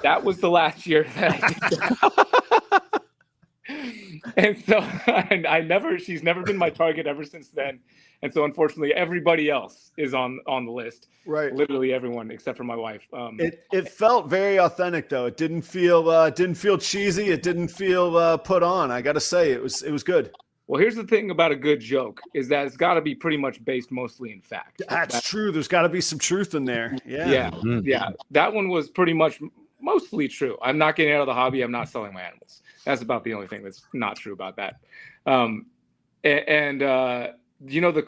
that was the last year that I did that. And so she's never been my target ever since then. And so unfortunately, everybody else is on the list. Right. Literally everyone except for my wife. It felt very authentic though. It didn't feel cheesy. It didn't feel put on. I got to say it was good. Well, here's the thing about a good joke is that it's got to be pretty much based mostly in fact. That's true. There's got to be some truth in there. Yeah. Yeah. That one was pretty much mostly true. I'm not getting out of the hobby. I'm not selling my animals. That's about the only thing that's not true about that. The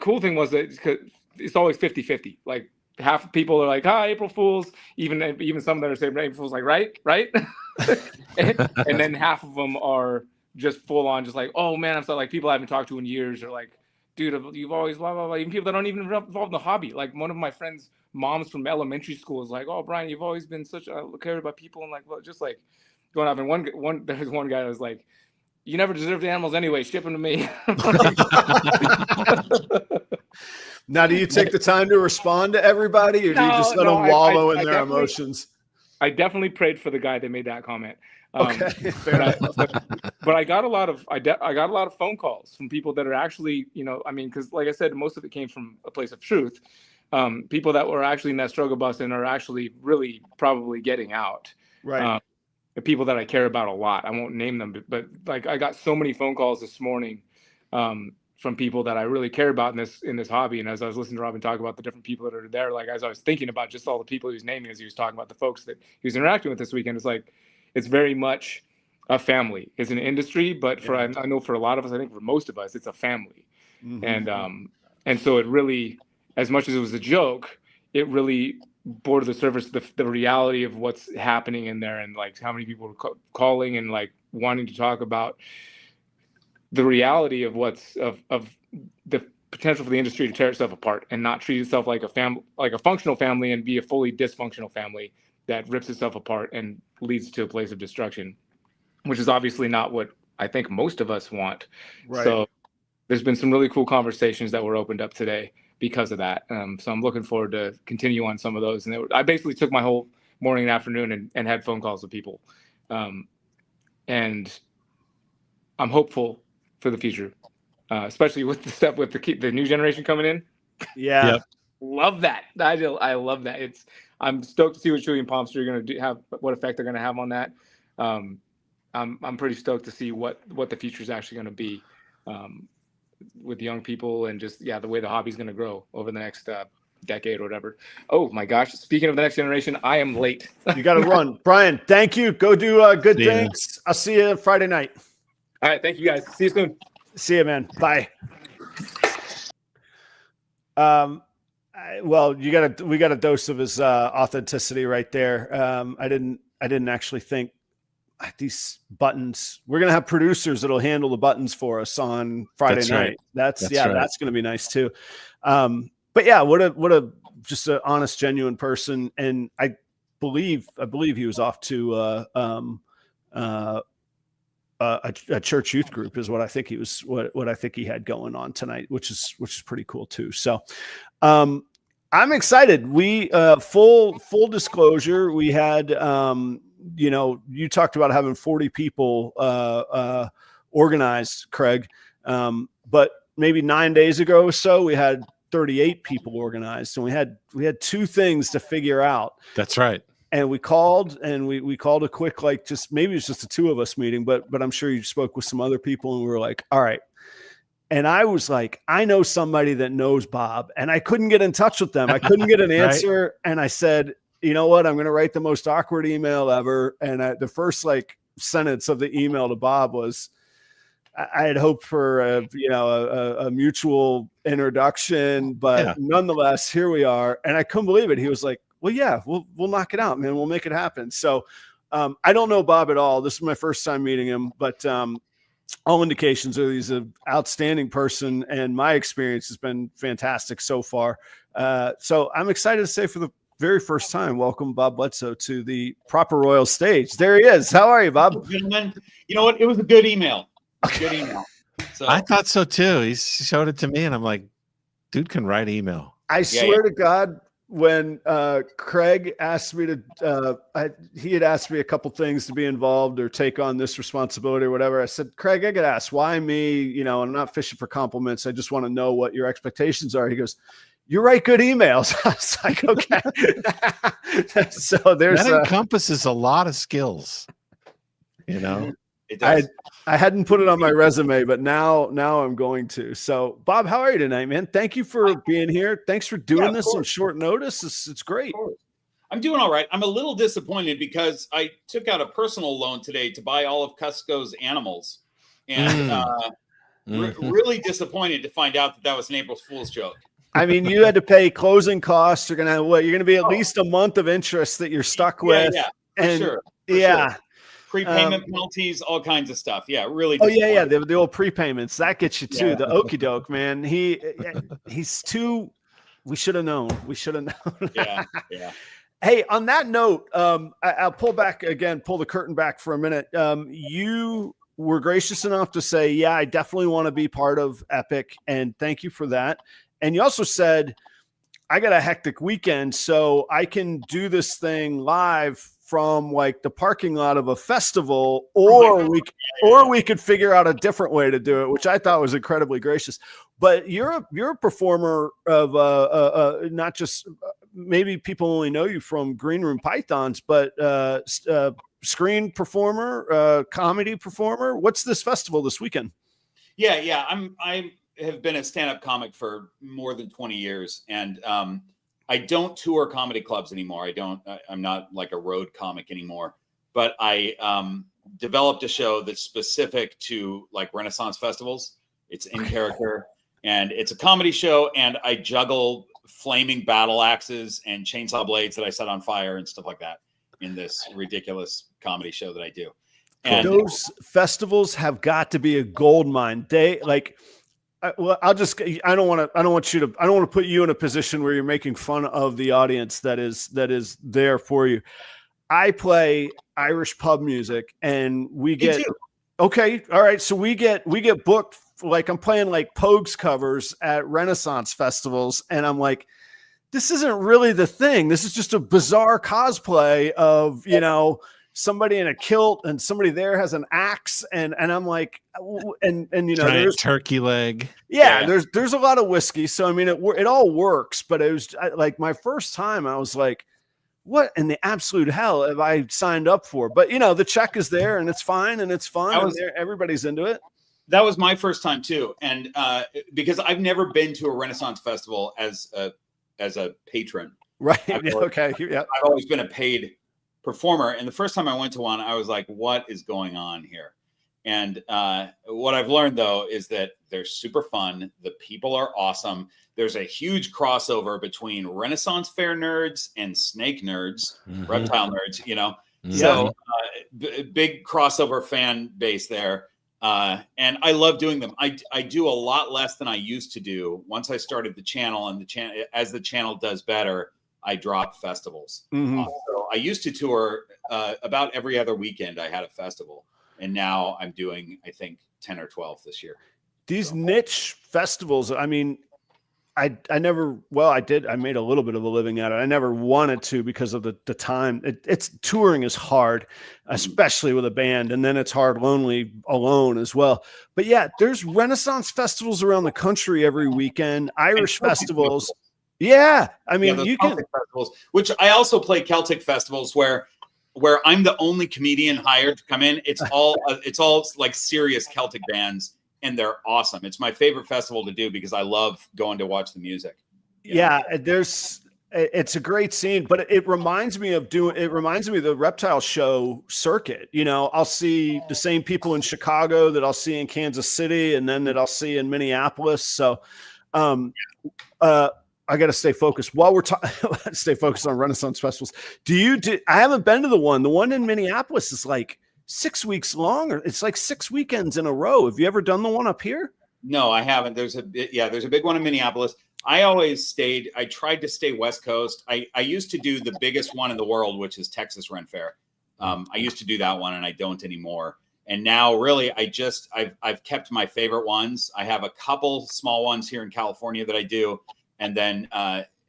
cool thing was that it's always 50-50. Like half of people are like, "Hi, April Fools." Even some that are saying April Fools, like, right. and then half of them are just full on, just like, "Oh man, I'm so like people I haven't talked to in years," or like, "Dude, you've always blah blah blah." Even people that aren't even involved in the hobby. Like one of my friends' moms from elementary school is like, "Oh, Brian, you've always been such a cared about people," and like, well, just like going up. And there's one guy that was like, "You never deserve the animals anyway. Ship them to me." Now, do you take the time to respond to everybody, or do you just let them wallow in their emotions? I definitely prayed for the guy that made that comment. Okay, but I got a lot of phone calls from people that are actually, because like I said, most of it came from a place of truth. People that were actually in that struggle bus and are actually really probably getting out. Right. The people that I care about a lot. I won't name them, but like I got so many phone calls this morning from people that I really care about in this hobby. And as I was listening to Robyn talk about the different people that are there, like as I was thinking about just all the people he was naming as he was talking about the folks that he was interacting with this weekend, it's like it's very much a family. It's an industry, but I know for a lot of us, I think for most of us, it's a family. Mm-hmm. And so it really, as much as it was a joke, it really bore to the surface the reality of what's happening in there, and like how many people were calling and like wanting to talk about the reality of of the potential for the industry to tear itself apart and not treat itself like a family, like a functional family, and be a fully dysfunctional family that rips itself apart and leads to a place of destruction, which is obviously not what I think most of us want. Right. So there's been some really cool conversations that were opened up today because of that. So I'm looking forward to continue on some of those. And I basically took my whole morning and afternoon and had phone calls with people. And I'm hopeful for the future, especially with the stuff with the new generation coming in. Yeah. Yep. Love that. I love that. I'm stoked to see what Chewy and Palmster are going to have, what effect they're going to have on that. I'm pretty stoked to see what the future is actually going to be with young people, and just the way the hobby is going to grow over the next decade or whatever. Oh my gosh! Speaking of the next generation, I am late. You got to run, Brian. Thank you. Go do good things. I'll see you Friday night. All right, thank you guys. See you soon. See you, man. Bye. Well, we got a dose of his authenticity right there. I didn't actually think these buttons. We're gonna have producers that'll handle the buttons for us on Friday night. Right. That's gonna be nice too. But yeah, what a just an honest, genuine person, and I believe he was off to a church youth group is what I think he was what I think he had going on tonight, which is pretty cool too. So I'm excited. We full disclosure, we had you talked about having 40 people organized, Craig, but maybe 9 days ago or so we had 38 people organized, and we had two things to figure out. That's right. And we called a quick, like, just maybe it's just the two of us meeting, but I'm sure you spoke with some other people, and we were like, all right. And I was like, I know somebody that knows Bob, and I couldn't get in touch with them. I couldn't get an answer. Right. And I said, you know what? I'm going to write the most awkward email ever. And the first sentence of the email to Bob was, I had hoped for a mutual introduction, but nonetheless, here we are. And I couldn't believe it. He was like, well, yeah, we'll knock it out, man. We'll make it happen. So I don't know Bob at all. This is my first time meeting him, but all indications are he's an outstanding person, and my experience has been fantastic so far. So I'm excited to say, for the very first time, welcome Bob Bledsoe to the proper royal stage. There he is. How are you, Bob? Gentlemen, you know what? It was a good email. Good email. So I thought so too. He showed it to me, and I'm like, dude can write email. I swear to God, when Craig asked me to, he had asked me a couple things to be involved or take on this responsibility or whatever. I said, Craig, I got to ask, why me? I'm not fishing for compliments. I just want to know what your expectations are. He goes, you write good emails. I was like, okay. So that encompasses a lot of skills, It does. I hadn't put it on my resume, but now I'm going to. So, Bob, how are you tonight, man? Thank you for being here. Thanks for doing this on short notice. It's great. I'm doing all right. I'm a little disappointed because I took out a personal loan today to buy all of Kusko's animals, and really disappointed to find out that was an April Fool's joke. I mean, you had to pay closing costs. You're gonna be at least a month of interest that you're stuck with. Yeah, for sure. Prepayment penalties, all kinds of stuff. Yeah, really. Oh yeah. The old prepayments that gets you too. Yeah. The okie doke, man. He's too. We should have known. Yeah. Hey, on that note, I'll pull the curtain back for a minute. You were gracious enough to say, yeah, I definitely want to be part of EPIC, and thank you for that. And you also said, I got a hectic weekend, so I can do this thing live from the parking lot of a festival, or we could figure out a different way to do it, which I thought was incredibly gracious. But you're a performer of not just maybe people only know you from Green Room Pythons, but screen performer, comedy performer. What's this festival this weekend? Yeah. I have been a stand-up comic for more than 20 years, and I don't tour comedy clubs anymore. I'm not like a road comic anymore, but I developed a show that's specific to Renaissance festivals. It's in character, and it's a comedy show, and I juggle flaming battle axes and chainsaw blades that I set on fire and stuff like that in this ridiculous comedy show that I do. And those festivals have got to be a gold mine. I don't want to put you in a position where you're making fun of the audience that is there for you. I play Irish pub music, and we get okay. All right. So we get booked. I'm playing Pogues covers at Renaissance festivals. And I'm like, this isn't really the thing. This is just a bizarre cosplay of, somebody in a kilt, and somebody there has an axe, and I'm like, and there's turkey leg. Yeah. There's a lot of whiskey. So, I mean, it all works, but it was my first time I was like, what in the absolute hell have I signed up for? But, you know, the check is there and it's fine and it's fun. Everybody's into it. That was my first time too. And because I've never been to a Renaissance festival as a patron. Right. Okay. Yeah. I've always been a paid performer. And the first time I went to one, I was like, what is going on here? And what I've learned, though, is that they're super fun. The people are awesome. There's a huge crossover between Renaissance fair nerds and snake nerds, reptile nerds, you know. Yeah. So big crossover fan base there. And I love doing them. I do a lot less than I used to do. Once I started the channel, and as the channel does better, I drop festivals. So I used to tour about every other weekend. I had a festival. And now I'm doing, I think, 10 or 12 this year. These niche festivals, I mean, I did. I made a little bit of a living at it. I never wanted to because of the time. It's touring is hard, especially with a band. And then it's hard lonely alone as well. But yeah, there's Renaissance festivals around the country every weekend, Irish festivals. Yeah. I mean, you can. Celtic festivals, which I also play Celtic festivals where I'm the only comedian hired to come in. It's all like serious Celtic bands, and they're awesome. It's my favorite festival to do because I love going to watch the music. Yeah, it's a great scene, but it reminds me of the Reptile show circuit. You know, I'll see the same people in Chicago that I'll see in Kansas City, and then that I'll see in Minneapolis. So, I got to stay focused while we're stay focused on Renaissance festivals. I haven't been to the one in Minneapolis is like 6 weeks long, or it's like 6 weekends in a row. Have you ever done the one up here? No, I haven't. There's a big one in Minneapolis. I tried to stay West Coast. I used to do the biggest one in the world, which is Texas Ren Fair. I used to do that one, and I don't anymore. And now really I've kept my favorite ones. I have a couple small ones here in California that I do. And then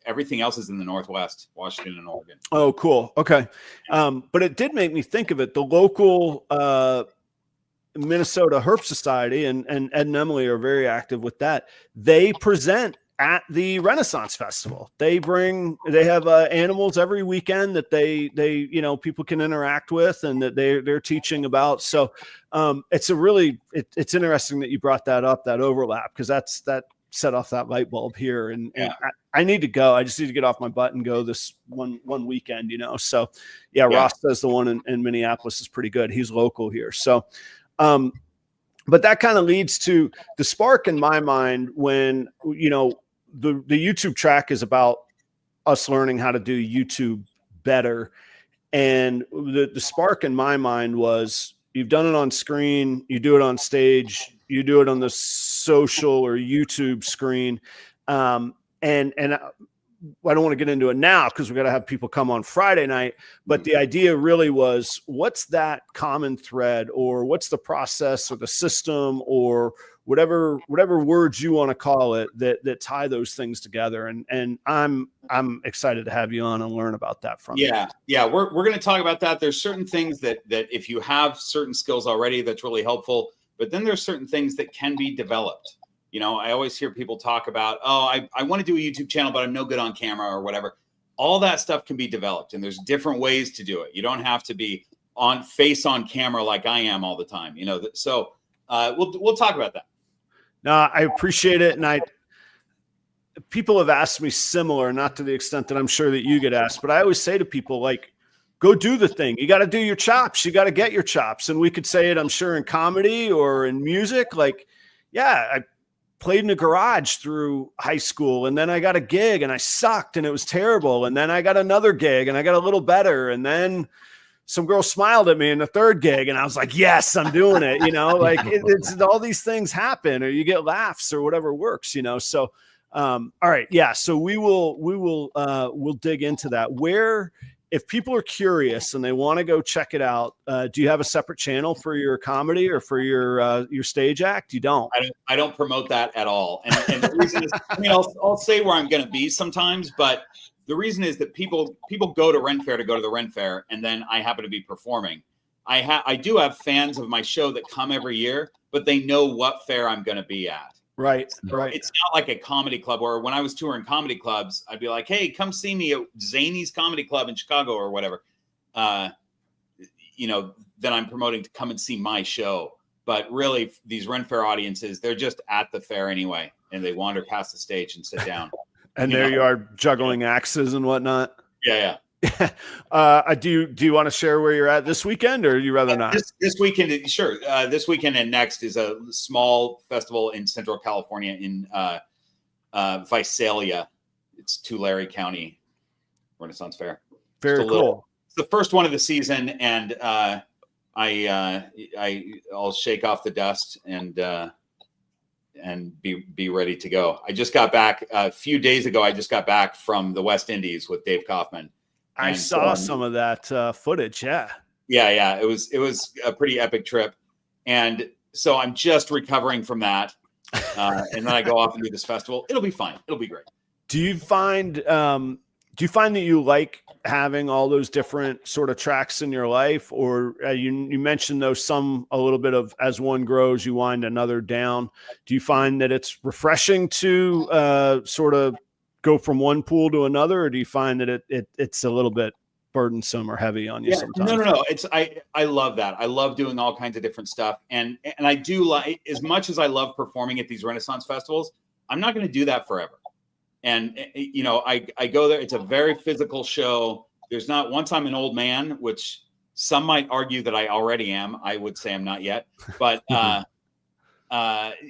everything else is in the Northwest, Washington and Oregon. Oh, cool. Okay. But it did make me think of it. The local Minnesota Herp Society and Ed and Emily are very active with that. They present at the Renaissance Festival. They have animals every weekend that they people can interact with and that they're teaching about. So it's interesting that you brought that up, that overlap, because that set off that light bulb here. And I need to go. I just need to get off my butt and go this one weekend, So yeah, Ross says the one in Minneapolis is pretty good. He's local here. So, but that kind of leads to the spark in my mind when, the YouTube track is about us learning how to do YouTube better. And the spark in my mind was, you've done it on screen, you do it on stage, you do it on the social or YouTube screen. And I don't want to get into it now because we're going to have people come on Friday night. But the idea really was, what's that common thread, or what's the process or the system or whatever words you want to call it that tie those things together. And I'm excited to have you on and learn about that from you. Yeah. We're going to talk about that. There's certain things that if you have certain skills already, that's really helpful. But then there's certain things that can be developed. I always hear people talk about, I want to do a YouTube channel, but I'm no good on camera or whatever. All that stuff can be developed, and there's different ways to do it. You don't have to be on camera like I am all the time, So we'll talk about that. No, I appreciate it. And people have asked me similar, not to the extent that I'm sure that you get asked, but I always say to people, like, go do the thing. You got to do your chops. You got to get your chops. And we could say it, I'm sure, in comedy or in music. Like, yeah, I played in a garage through high school, and then I got a gig and I sucked and it was terrible. And then I got another gig and I got a little better. And then some girl smiled at me in the third gig and I was like, yes, I'm doing it. Like it's all these things happen, or you get laughs or whatever works, So, all right. Yeah. So we'll dig into that. Where, if people are curious and they want to go check it out, do you have a separate channel for your comedy or for your stage act? You don't. I don't promote that at all. And the reason is, I'll say where I'm going to be sometimes, but the reason is that people go to Ren Fair to go to the Ren Fair, and then I happen to be performing. I do have fans of my show that come every year, but they know what fair I'm going to be at. Right. So Right. it's not like a comedy club, or when I was touring comedy clubs, I'd be like, hey, come see me at Zany's Comedy Club in Chicago or whatever. Then I'm promoting to come and see my show. But really, these Ren Fair audiences, they're just at the fair anyway, and they wander past the stage and sit down. And there you are juggling axes and whatnot. Yeah. Do you want to share where you're at this weekend, or you rather not? This weekend, sure. This weekend and next is a small festival in Central California in Visalia. It's Tulare County Renaissance Fair. Very cool. It's the first one of the season, and I'll shake off the dust and be ready to go. I just got back a few days ago. I just got back from the West Indies with Dave Kaufman. I saw some of that footage. Yeah. It was a pretty epic trip. And so I'm just recovering from that. And then I go off and do this festival. It'll be fine. It'll be great. Do you find that you like having all those different sort of tracks in your life, or you mentioned though some a little bit of as one grows, you wind another down. Do you find that it's refreshing to sort of go from one pool to another, or do you find that it's a little bit burdensome or heavy on you sometimes? No. I love that. I love doing all kinds of different stuff. And I do like, as much as I love performing at these Renaissance festivals, I'm not going to do that forever. And, I go there. It's a very physical show. There's not, once I'm an old man, which some might argue that I already am. I would say I'm not yet, but,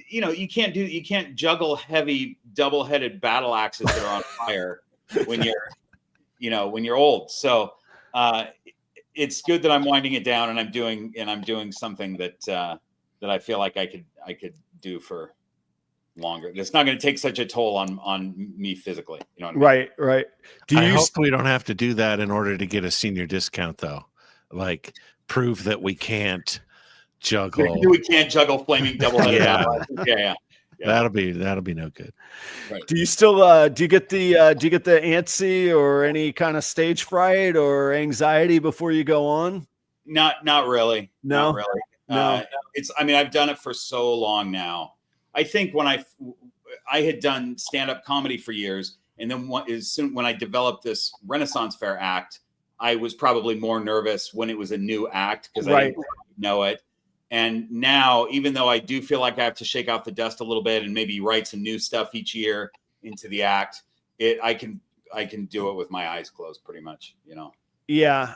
you can't juggle heavy double-headed battle axes that are on fire when you're old. So it's good that I'm winding it down, and I'm doing something that I feel like I could do for longer. It's not going to take such a toll on me physically. You know what I mean? Right. I hope we don't have to do that in order to get a senior discount, though. Like, prove that we can't juggle. We can't juggle flaming double-headed battle axes. Yeah. That'll be no good. Right. Do you still do you get the antsy or any kind of stage fright or anxiety before you go on? Not really. No? Not really. No. I've done it for so long now. I think when I had done stand-up comedy for years, and then when I developed this Renaissance Fair act, I was probably more nervous when it was a new act because I didn't know it. And now, even though I do feel like I have to shake off the dust a little bit and maybe write some new stuff each year into the act, I can do it with my eyes closed pretty much, Yeah.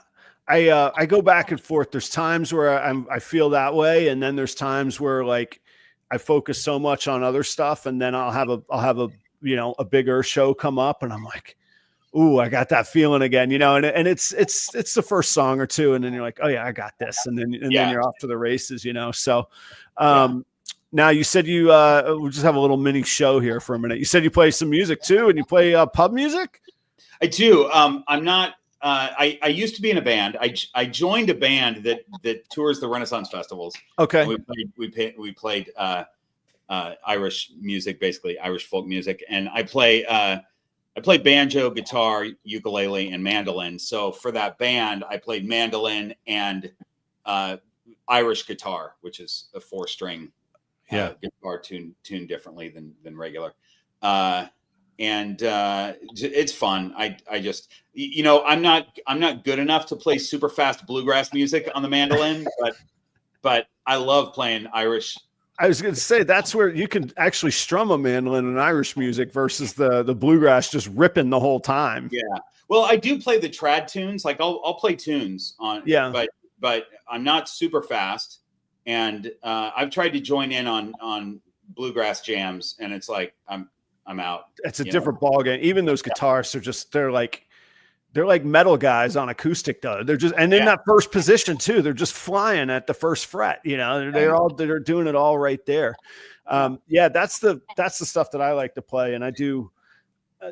I go back and forth. There's times where I feel that way, and then there's times where like I focus so much on other stuff, and then I'll have a bigger show come up, and I'm like, ooh, I got that feeling again, and it's the first song or two, and then you're like, oh yeah, I got this, and then you're off to the races, So now you said we'll just have a little mini show here for a minute. You said you play some music too, and you play pub music. I do. I'm not. I used to be in a band. I joined a band that tours the Renaissance festivals. Okay. And we played Irish music, basically Irish folk music, and I play banjo, guitar, ukulele, and mandolin. So for that band, I played mandolin and Irish guitar, which is a 4-string guitar tuned differently than regular. And it's fun. I just, I'm not good enough to play super fast bluegrass music on the mandolin, but I love playing Irish. I was going to say that's where you can actually strum a mandolin in Irish music versus the bluegrass just ripping the whole time. Yeah. Well, I do play the trad tunes. Like I'll play tunes on, but I'm not super fast. And I've tried to join in on bluegrass jams, and it's like, I'm out. It's a different ball game. Even those guitarists are they're like metal guys on acoustic though. They're just, and in that first position too, they're just flying at the first fret, they're doing it all right there. That's the stuff that I like to play. And I do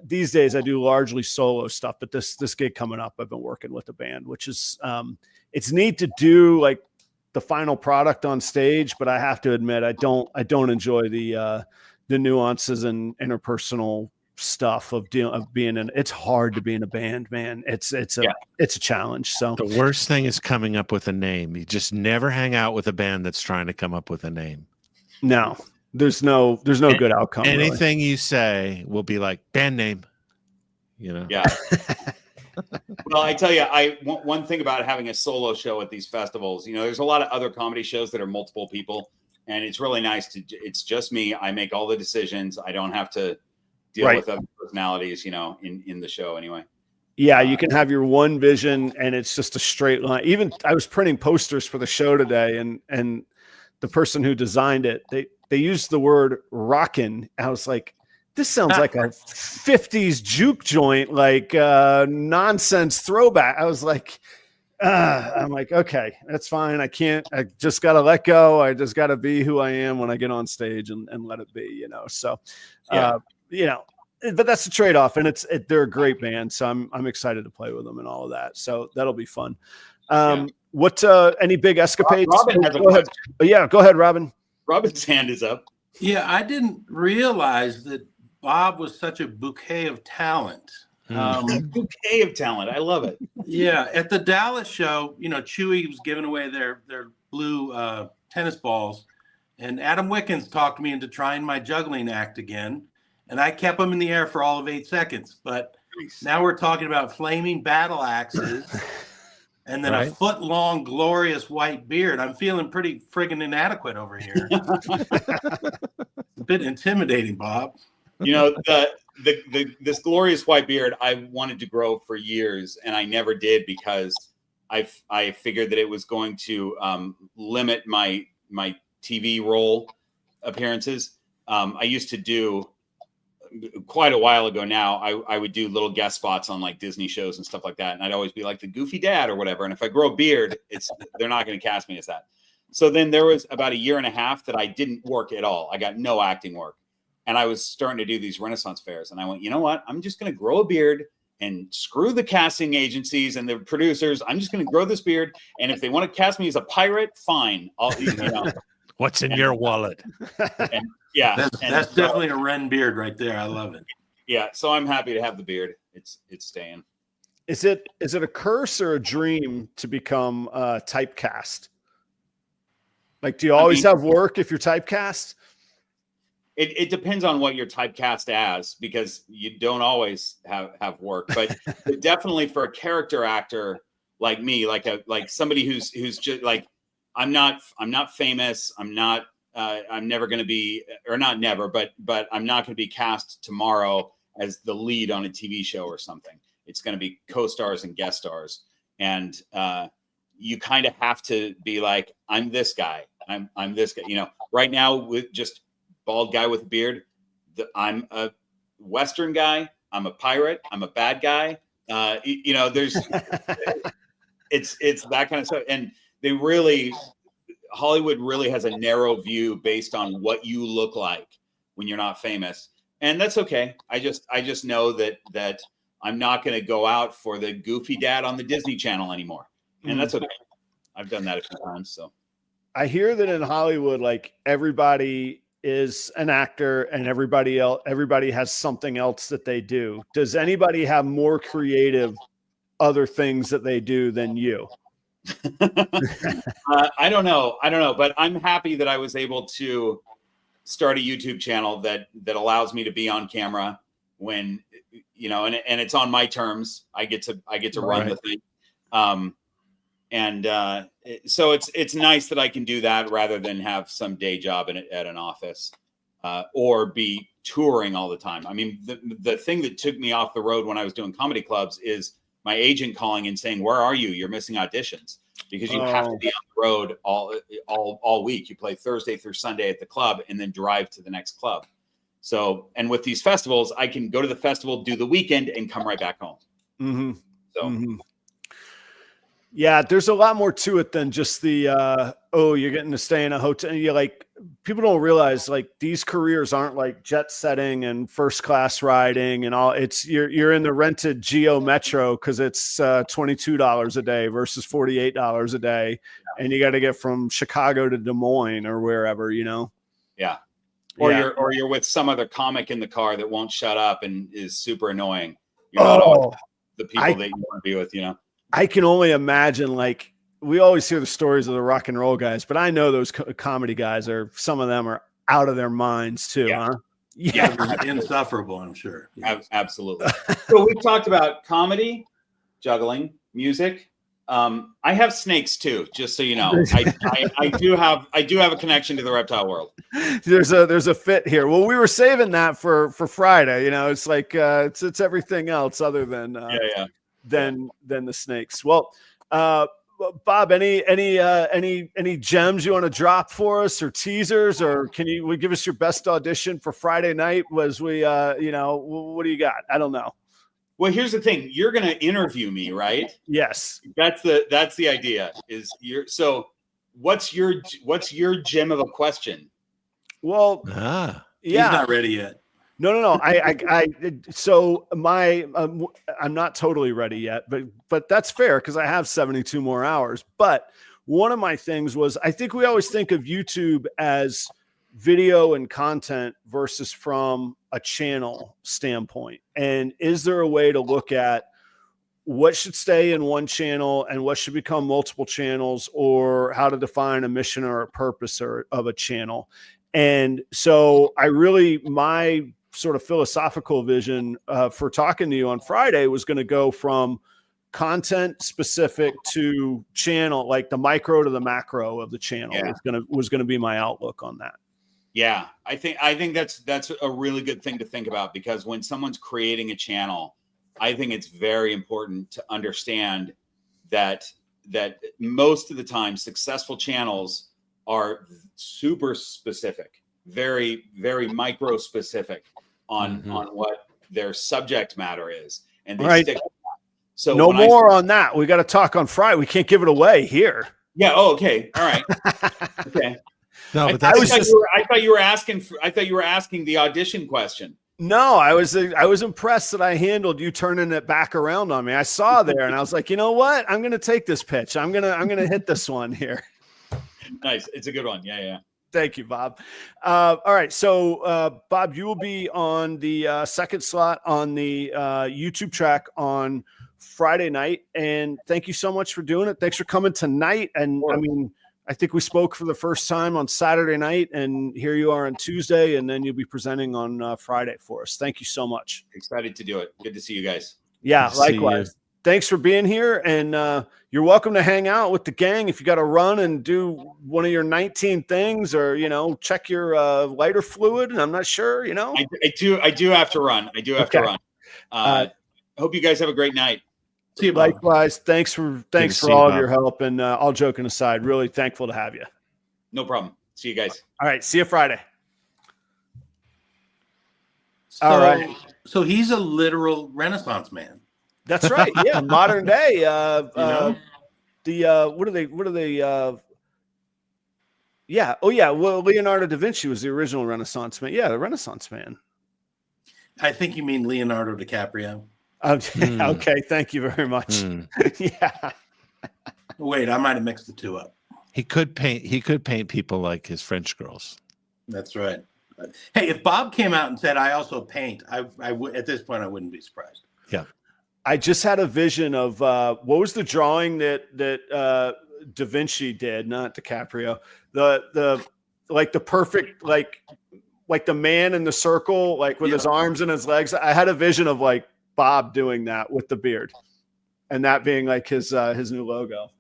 these days I do largely solo stuff, but this gig coming up, I've been working with a band, which is, it's neat to do like the final product on stage, but I have to admit, I don't enjoy the nuances and interpersonal stuff of being in. It's hard to be in a band, man. It's a challenge. So the worst thing is coming up with a name. You just never hang out with a band that's trying to come up with a name. No, there's no good outcome. Anything you say will be like band name, Yeah. Well, I tell you, one thing about having a solo show at these festivals, there's a lot of other comedy shows that are multiple people, and it's really nice it's just me. I make all the decisions. I don't have to deal with other personalities, in the show anyway. Yeah, you can have your one vision, and it's just a straight line. Even I was printing posters for the show today, and the person who designed it, they used the word rockin'. I was like, this sounds like a 50s juke joint, like nonsense throwback. I was like, I'm like, okay, that's fine. I just got to let go. I just got to be who I am when I get on stage and let it be, So, but that's the trade-off, and they're a great band. So I'm excited to play with them and all of that. So that'll be fun. What, any big escapades? Robyn has a go ahead. Yeah, go ahead, Robyn. Robyn's hand is up. Yeah, I didn't realize that Bob was such a bouquet of talent. Bouquet of talent. I love it. Yeah, at the Dallas show, Chewy was giving away their blue tennis balls, and Adam Wickens talked me into trying my juggling act again, and I kept them in the air for all of 8 seconds. But now we're talking about flaming battle axes. And then a foot-long, glorious white beard. I'm feeling pretty friggin' inadequate over here. A bit intimidating, Bob. This glorious white beard I wanted to grow for years, and I never did because I figured that it was going to limit my TV role appearances. I used to do quite a while ago now, I would do little guest spots on like Disney shows and stuff like that. And I'd always be like the goofy dad or whatever. And if I grow a beard, they're not going to cast me as that. So then there was about a year and a half that I didn't work at all. I got no acting work. And I was starting to do these Renaissance fairs. And I went, you know what? I'm just going to grow a beard and screw the casting agencies and the producers. I'm just going to grow this beard. And if they want to cast me as a pirate, fine. I'll, What's in your wallet? And, yeah, that's definitely a Ren beard right there. I love it. Yeah, so I'm happy to have the beard. It's staying. Is it a curse or a dream to become typecast? Like, do you always have work if you're typecast? It depends on what you're typecast as, because you don't always have work. But definitely for a character actor like me, like somebody who's just like, I'm not famous. I'm never going to be, or not never, but I'm not going to be cast tomorrow as the lead on a TV show or something. It's going to be co-stars and guest stars. And you kind of have to be like, I'm this guy. I'm this guy. Right now with just bald guy with a beard, I'm a Western guy. I'm a pirate. I'm a bad guy. There's, it's that kind of stuff. And Hollywood really has a narrow view based on what you look like when you're not famous. And that's okay. I just know that I'm not going to go out for the goofy dad on the Disney Channel anymore. And that's okay. I've done that a few times. So I hear that in Hollywood, like everybody is an actor and everybody has something else that they do. Does anybody have more creative other things that they do than you? I don't know, but I'm happy that I was able to start a YouTube channel that allows me to be on camera when, and it's on my terms. I get to run the thing. So it's nice that I can do that rather than have some day job at an office, or be touring all the time. I mean, the thing that took me off the road when I was doing comedy clubs is my agent calling and saying, "Where are you? You're missing auditions," because you have to be on the road all week. You play Thursday through Sunday at the club and then drive to the next club. So, and with these festivals, I can go to the festival, do the weekend, and come right back home. Mm-hmm. So, yeah, there's a lot more to it than just the you're getting to stay in a hotel. You like, people don't realize like these careers aren't like jet setting and first class riding and all. It's you're in the rented Geo Metro because it's $22 a day versus $48 a day, and you got to get from Chicago to Des Moines or wherever, Yeah. Or you're with some other comic in the car that won't shut up and is super annoying. You're not always the people that you want to be with, I can only imagine, like, we always hear the stories of the rock and roll guys, but I know those comedy guys some of them are out of their minds too, Yeah. huh? Yeah, insufferable, I'm sure. Yeah. Absolutely. So we've talked about comedy, juggling, music. I have snakes too, just so you know. I do have a connection to the reptile world. There's a fit here. Well, we were saving that for Friday. You know, it's like it's everything else other than than the snakes. Well, Bob, any gems you want to drop for us, or teasers, or can you give us your best audition for Friday night? Was we what do you got? I don't know. Well, here's the thing. You're going to interview me, right? Yes. That's the idea. What's your gem of a question? Well, yeah. He's not ready yet. No. So I'm not totally ready yet, but that's fair because I have 72 more hours. But one of my things was, I think we always think of YouTube as video and content versus from a channel standpoint. And is there a way to look at what should stay in one channel and what should become multiple channels, or how to define a mission or a purpose of a channel? And so my sort of philosophical vision for talking to you on Friday was going to go from content specific to channel, like the micro to the macro of the channel. Was going to be my outlook on that. Yeah, I think that's a really good thing to think about, because when someone's creating a channel, I think it's very important to understand that most of the time successful channels are super specific, very, very micro specific on what their subject matter is, and they stick with that. So no more on that. We got to talk on Friday. We can't give it away here. Yeah. Oh, okay. All right. Okay. No, but I thought you were asking the audition question. No, I was impressed that I handled you turning it back around on me. I saw there, and I was like, you know what? I'm going to take this pitch. I'm gonna hit this one here. Nice. It's a good one. Yeah. Thank you, Bob. All right. So, Bob, you will be on the second slot on the YouTube track on Friday night. And thank you so much for doing it. Thanks for coming tonight. And I mean, I think we spoke for the first time on Saturday night, and here you are on Tuesday, and then you'll be presenting on Friday for us. Thank you so much. Excited to do it. Good to see you guys. Yeah, likewise. Thanks for being here, and you're welcome to hang out with the gang if you got to run and do one of your 19 things, or check your lighter fluid. And I'm not sure. I do have to run. To run. Hope you guys have a great night. See you, likewise. Thanks for all of your help, and all joking aside, really thankful to have you. No problem. See you guys. All right. See you Friday. All right. So he's a literal Renaissance man. That's right. Yeah, modern day. What are they? Yeah. Oh, yeah. Well, Leonardo da Vinci was the original Renaissance man. Yeah, the Renaissance man. I think you mean Leonardo DiCaprio. Okay. Thank you very much. Yeah. Wait, I might have mixed the two up. He could paint people like his French girls. That's right. Hey, if Bob came out and said, "I also paint," I would, at this point, I wouldn't be surprised. Yeah. I just had a vision of what was the drawing that Da Vinci did, not DiCaprio. The perfect like the man in the circle, like with his arms and his legs. I had a vision of like Bob doing that with the beard, and that being like his new logo.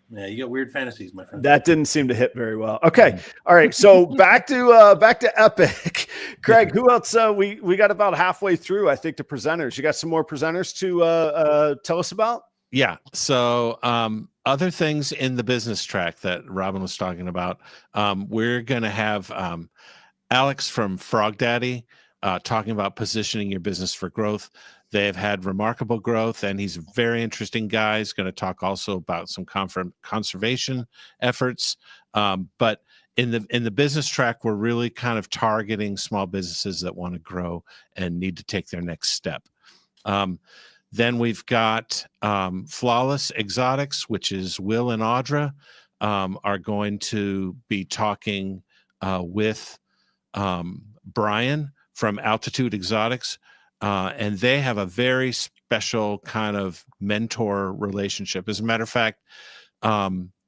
Yeah, you got weird fantasies, my friend. That didn't seem to hit very well. Okay, all right. So back to EPIC. Craig, who else? We got about halfway through, I think, the presenters. You got some more presenters to tell us about? Yeah. So other things in the business track that Robyn was talking about. We're gonna have Alex from Frog Daddy talking about positioning your business for growth. They've had remarkable growth, and he's a very interesting guy. He's going to talk also about some conservation efforts. But in the business track, we're really kind of targeting small businesses that want to grow and need to take their next step. Then we've got Flawless Exotics, which is Will and Audra are going to be talking with Brian from Altitude Exotics. And they have a very special kind of mentor relationship. As a matter of fact,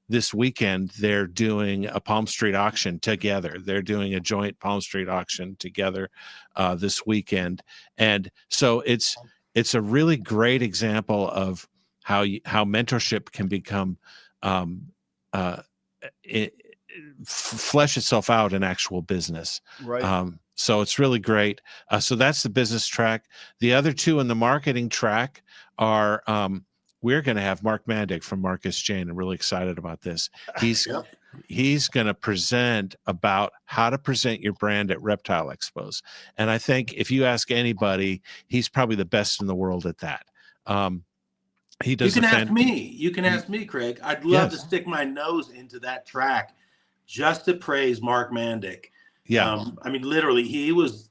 this weekend they're doing a Palm Street auction together. They're doing a joint Palm Street auction together this weekend, and so it's a really great example of how mentorship can become flesh itself out in actual business. Right. So it's really great. So that's the business track. The other two in the marketing track are we're going to have Mark Mandick from Marcus Jane. I'm really excited about this. He's going to present about how to present your brand at Reptile Expos. And I think if you ask anybody, he's probably the best in the world at that. He does. You can ask me. You can ask me, Craig. I'd love to stick my nose into that track just to praise Mark Mandick. Yeah. I mean, literally, he was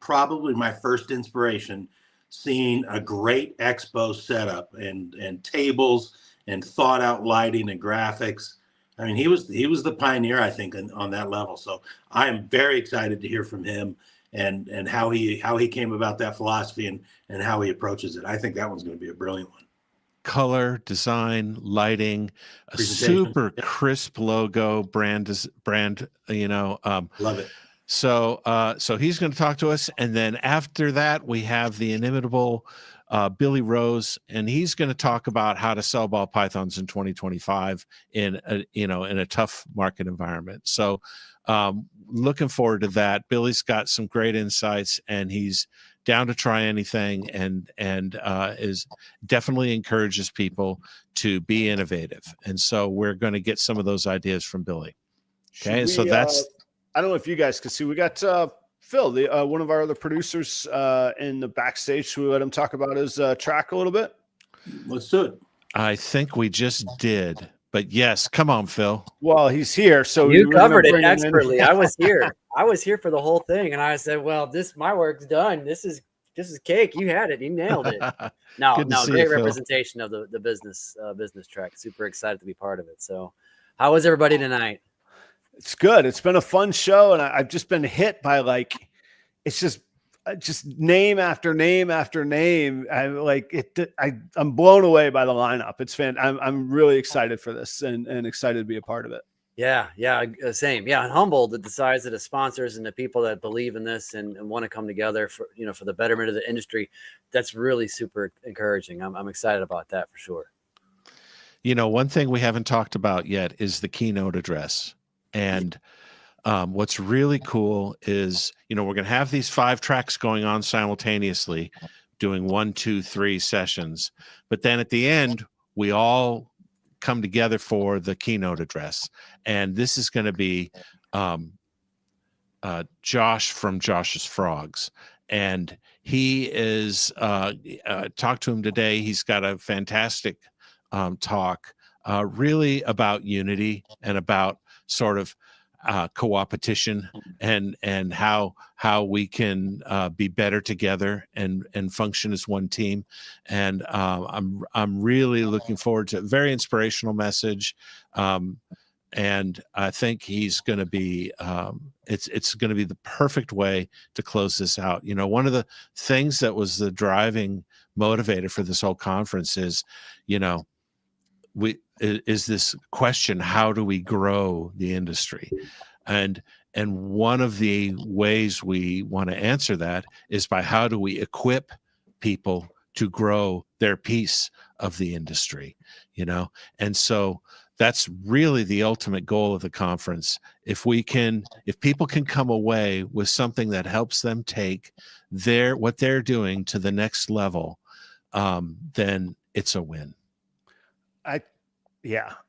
probably my first inspiration, seeing a great expo setup and tables and thought out lighting and graphics. I mean, he was the pioneer, I think, on that level. So I am very excited to hear from him and how he came about that philosophy and how he approaches it. I think that one's going to be a brilliant one. Color, design, lighting, a super crisp logo, brand, love it. So he's going to talk to us, and then after that we have the inimitable Billy Rose, and he's going to talk about how to sell ball pythons in 2025 in a tough market environment. So looking forward to that. Billy's got some great insights, and he's down to try anything, and is definitely encourages people to be innovative. And so we're going to get some of those ideas from Billy. Okay, so that's. I don't know if you guys can see. We got Phil, one of our other producers, in the backstage. Should we let him talk about his track a little bit? Let's do it. I think we just did, but yes, come on, Phil. Well, he's here, so you covered it expertly. I was here. I was here for the whole thing, and I said, "Well, my work's done. This is cake. You had it. You nailed it." No, great representation of the business track. Super excited to be part of it. So, how was everybody tonight? It's good. It's been a fun show, and I've just been hit by it's just name after name after name. I'm blown away by the lineup. It's I'm really excited for this and excited to be a part of it. Yeah, same. Yeah, and humbled at the size of the sponsors and the people that believe in this and want to come together for the betterment of the industry. That's really super encouraging. I'm excited about that for sure. One thing we haven't talked about yet is the keynote address. And what's really cool is, we're going to have these 5 tracks going on simultaneously, doing 1, 2, 3 sessions. But then at the end, we all come together for the keynote address. And this is going to be Josh from Josh's Frogs. And he is, talked to him today. He's got a fantastic talk really about unity and about sort of co-opetition and how we can be better together and function as one team. And I'm really looking forward to a very inspirational message. And I think he's going to be it's going to be the perfect way to close this out. One of the things that was the driving motivator for this whole conference is, is this question, how do we grow the industry? And one of the ways we want to answer that is by how do we equip people to grow their piece of the industry, And so that's really the ultimate goal of the conference. If people can come away with something that helps them take what they're doing to the next level, then it's a win.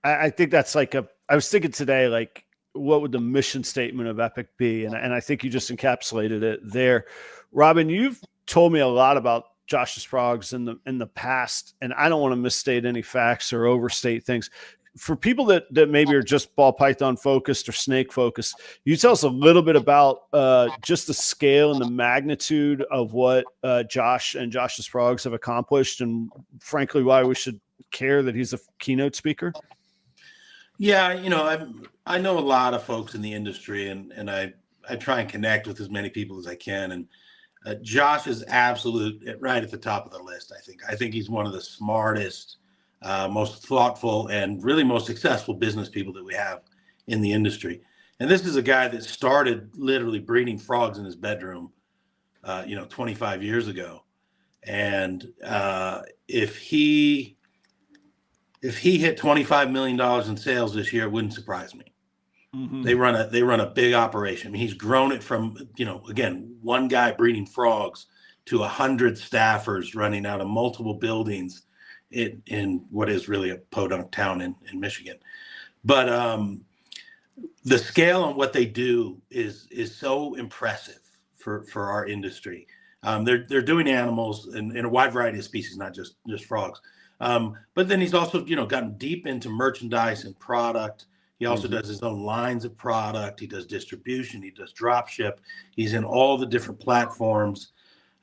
I think that's I was thinking today, what would the mission statement of EPIC be? And I think you just encapsulated it there. Robyn, you've told me a lot about Josh's Frogs in the past, and I don't want to misstate any facts or overstate things. For people that maybe are just ball python focused or snake focused, you tell us a little bit about just the scale and the magnitude of what Josh and Josh's Frogs have accomplished, and frankly, why we should care that he's a keynote speaker. Yeah, I know a lot of folks in the industry, and I try and connect with as many people as I can. And Josh is right at the top of the list. I think he's one of the smartest most thoughtful, and really most successful business people that we have in the industry. And this is a guy that started literally breeding frogs in his bedroom, 25 years ago. And if he hit $25 million in sales this year, it wouldn't surprise me. Mm-hmm. They run a big operation. I mean, he's grown it from, again, one guy breeding frogs to 100 staffers running out of multiple buildings in what is really a podunk town in Michigan. But the scale on what they do is so impressive for our industry. They're doing animals in a wide variety of species, not just frogs. But then he's also, gotten deep into merchandise and product. He also does his own lines of product. He does distribution. He does drop ship. He's in all the different platforms.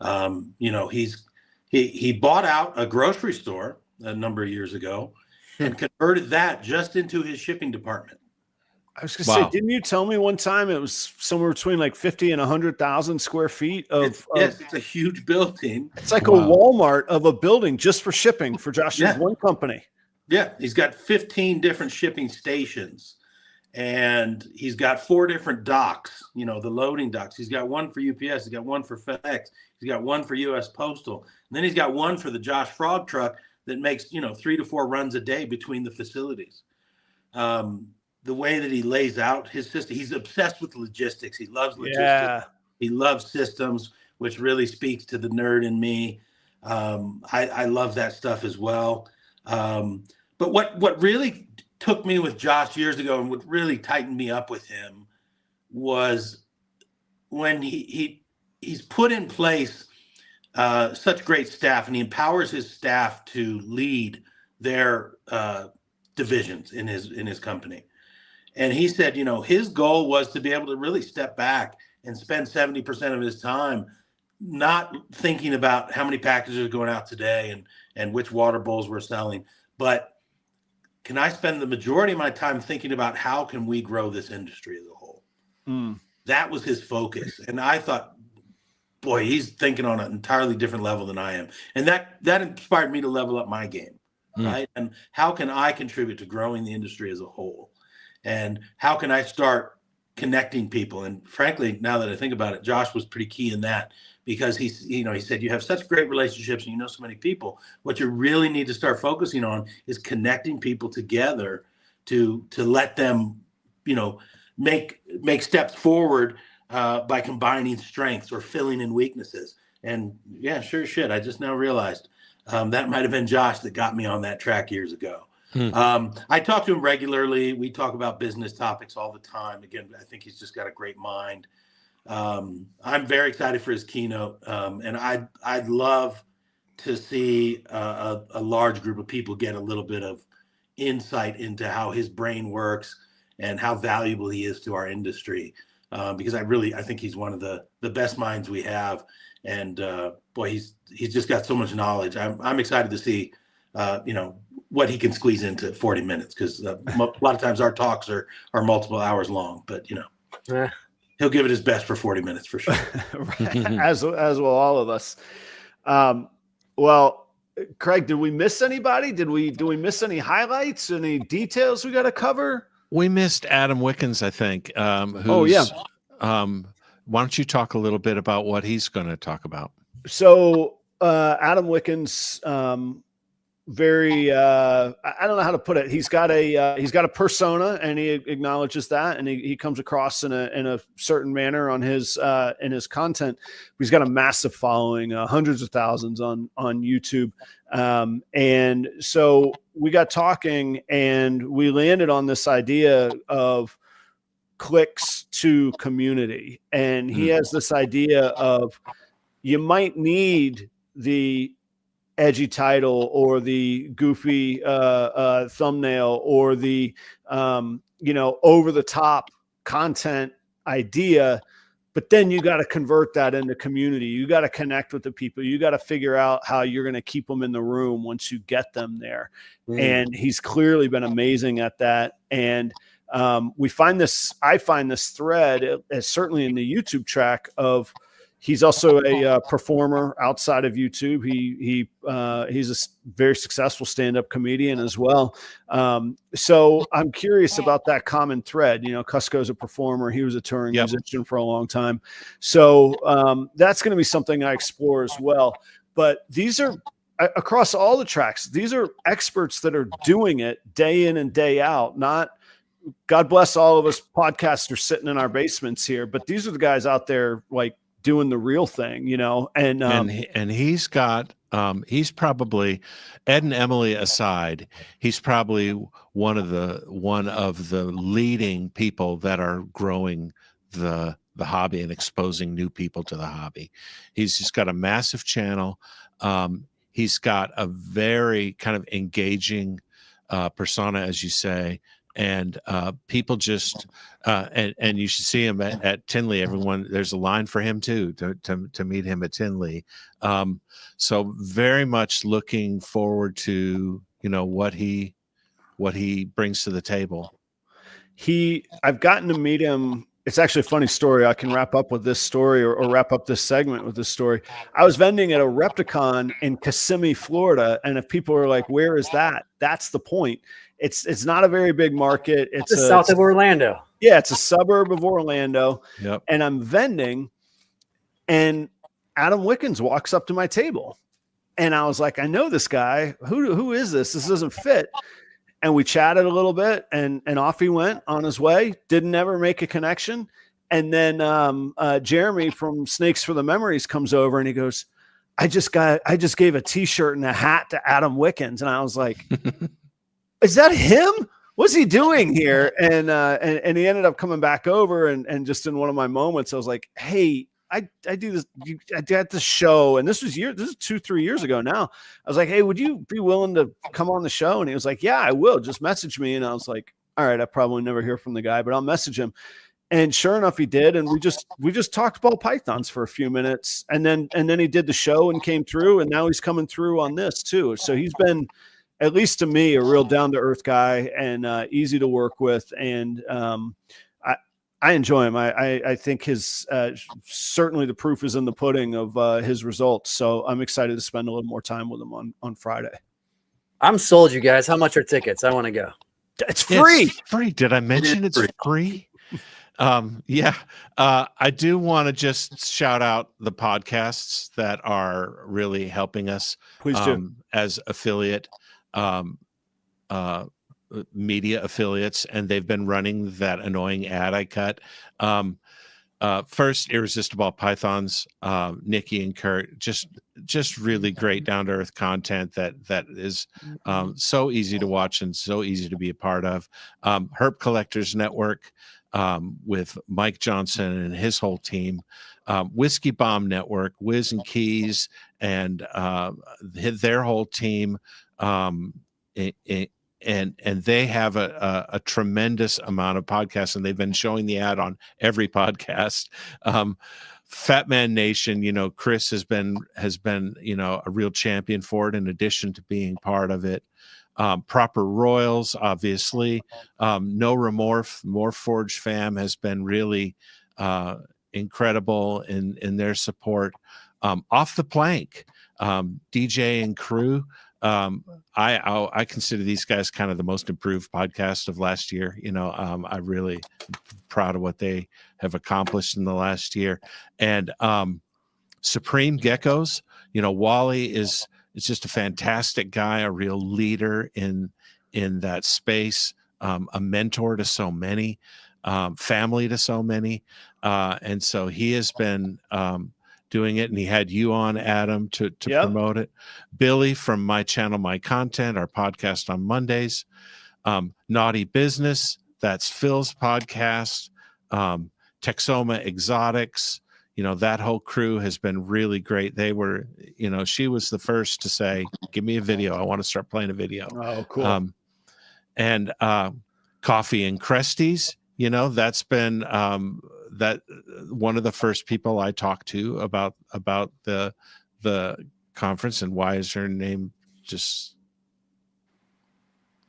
He bought out a grocery store a number of years ago and converted that just into his shipping department. I was going to say, didn't you tell me one time it was somewhere between like 50 and 100,000 square feet of? Yes, it's a huge building. It's like a Walmart of a building just for shipping for Josh's one company. Yeah, he's got 15 different shipping stations, and he's got 4 different docks, the loading docks. He's got one for UPS, he's got one for FedEx, he's got one for US Postal, and then he's got one for the Josh Frog truck that makes, 3 to 4 runs a day between the facilities. The way that he lays out his system, he's obsessed with logistics. He loves logistics. Yeah. He loves systems, which really speaks to the nerd in me. I love that stuff as well. But what really took me with Josh years ago and what really tightened me up with him was when he's put in place such great staff, and he empowers his staff to lead their divisions in his company. And he said, his goal was to be able to really step back and spend 70% of his time not thinking about how many packages are going out today and which water bowls we're selling, but can I spend the majority of my time thinking about how can we grow this industry as a whole? That was his focus. And I thought, boy, he's thinking on an entirely different level than I am. And that inspired me to level up my game, right? And how can I contribute to growing the industry as a whole? And how can I start connecting people? And frankly, now that I think about it, Josh was pretty key in that, because he said, you have such great relationships and so many people. What you really need to start focusing on is connecting people together to let them, make steps forward by combining strengths or filling in weaknesses. And yeah, sure shit. I just now realized that might've been Josh that got me on that track years ago. I talk to him regularly. We talk about business topics all the time. Again, I think he's just got a great mind. I'm very excited for his keynote. And I'd love to see a large group of people get a little bit of insight into how his brain works and how valuable he is to our industry. Because I think he's one of the best minds we have. And boy, he's just got so much knowledge. I'm excited to see, what he can squeeze into 40 minutes, because a lot of times our talks are multiple hours long, but he'll give it his best for 40 minutes for sure. as will all of us. Well, Craig, did we miss anybody? Do we miss any highlights, any details we got to cover? We missed Adam Wickens, I think. Why don't you talk a little bit about what he's going to talk about? So Adam Wickens, very I don't know how to put it. He's got a persona, and he acknowledges that, and he comes across in a certain manner on his in his content. He's got a massive following, hundreds of thousands on YouTube, and so we got talking, and we landed on this idea of clicks to community. And he has this idea of, you might need the edgy title or the goofy thumbnail or the over the top content idea, but then you got to convert that into community. You got to connect with the people. You got to figure out how you're going to keep them in the room once you get them there. And he's clearly been amazing at that. And I find this thread, as certainly in the YouTube track, of He's also a performer outside of YouTube. He's a very successful stand-up comedian as well. So I'm curious about that common thread. Kusko's a performer. He was a touring musician for a long time. So that's going to be something I explore as well. But these are across all the tracks. These are experts that are doing it day in and day out. Not, God bless all of us podcasters sitting in our basements here, but these are the guys out there like doing the real thing, and he's got he's probably, Ed and Emily aside, he's probably one of the leading people that are growing the hobby and exposing new people to the hobby. He's just got a massive channel. He's got a very kind of engaging persona, as you say. And people just and you should see him at Tinley. Everyone, there's a line for him too to meet him at Tinley. So very much looking forward to what he brings to the table. I've gotten to meet him. It's actually a funny story. I can wrap up with this story or wrap up this segment with this story. I was vending at a Repticon in Kissimmee, Florida. And if people are like, where is that? That's the point. It's not a very big market. It's south of Orlando. Yeah, it's a suburb of Orlando. Yep. And I'm vending, and Adam Wickens walks up to my table. And I was like, I know this guy. Who is this? This doesn't fit. And we chatted a little bit, and off he went on his way. Didn't ever make a connection. And then Jeremy from Snakes for the Memories comes over, and he goes, I just gave a T-shirt and a hat to Adam Wickens. And I was like, is that him? What's he doing here? And he ended up coming back over, and just in one of my moments, I was like, hey, I do this. I did this show, and this is 2-3 years ago now. I was like, hey, would you be willing to come on the show? And he was like, yeah, I will. Just message me. And I was like, all right, I probably never hear from the guy, but I'll message him. And sure enough, he did. And we just talked ball pythons for a few minutes, and then he did the show and came through, and now he's coming through on this too. So he's been, at least to me, a real down to earth guy and easy to work with. And I enjoy him. I think his certainly the proof is in the pudding of his results. So I'm excited to spend a little more time with him on Friday. I'm sold, you guys. How much are tickets? I want to go. It's free. It's free. Did I mention it's free? I do want to just shout out the podcasts that are really helping us. Please do. As affiliate media affiliates, and they've been running that annoying ad I cut. First, Irresistible Pythons, Nikki and Kurt, just really great down to earth content that is so easy to watch and so easy to be a part of. Herp Collectors Network with Mike Johnson and his whole team. Whiskey Bomb Network, Wiz and Keys and their whole team. And they have a tremendous amount of podcasts, and they've been showing the ad on every podcast. Fat Man Nation, Chris has been a real champion for it, in addition to being part of it. Proper Royals, obviously. No Remorse, Morph fam has been really incredible in their support. Off the Plank, DJ and crew. I consider these guys kind of the most improved podcast of last year. I'm really proud of what they have accomplished in the last year. And Supreme Geckos, Wally is just a fantastic guy, a real leader in that space, a mentor to so many, family to so many. And so he has been doing it, and he had you on, Adam, to promote it. Billy from My Channel, My Content, our podcast on Mondays. Naughty Business, that's Phil's podcast. Texoma Exotics, that whole crew has been really great. They were, she was the first to say, give me a video. I want to start playing a video. Oh, cool. And Coffee and Cresties, that's been that one of the first people I talked to about the conference. And why is her name just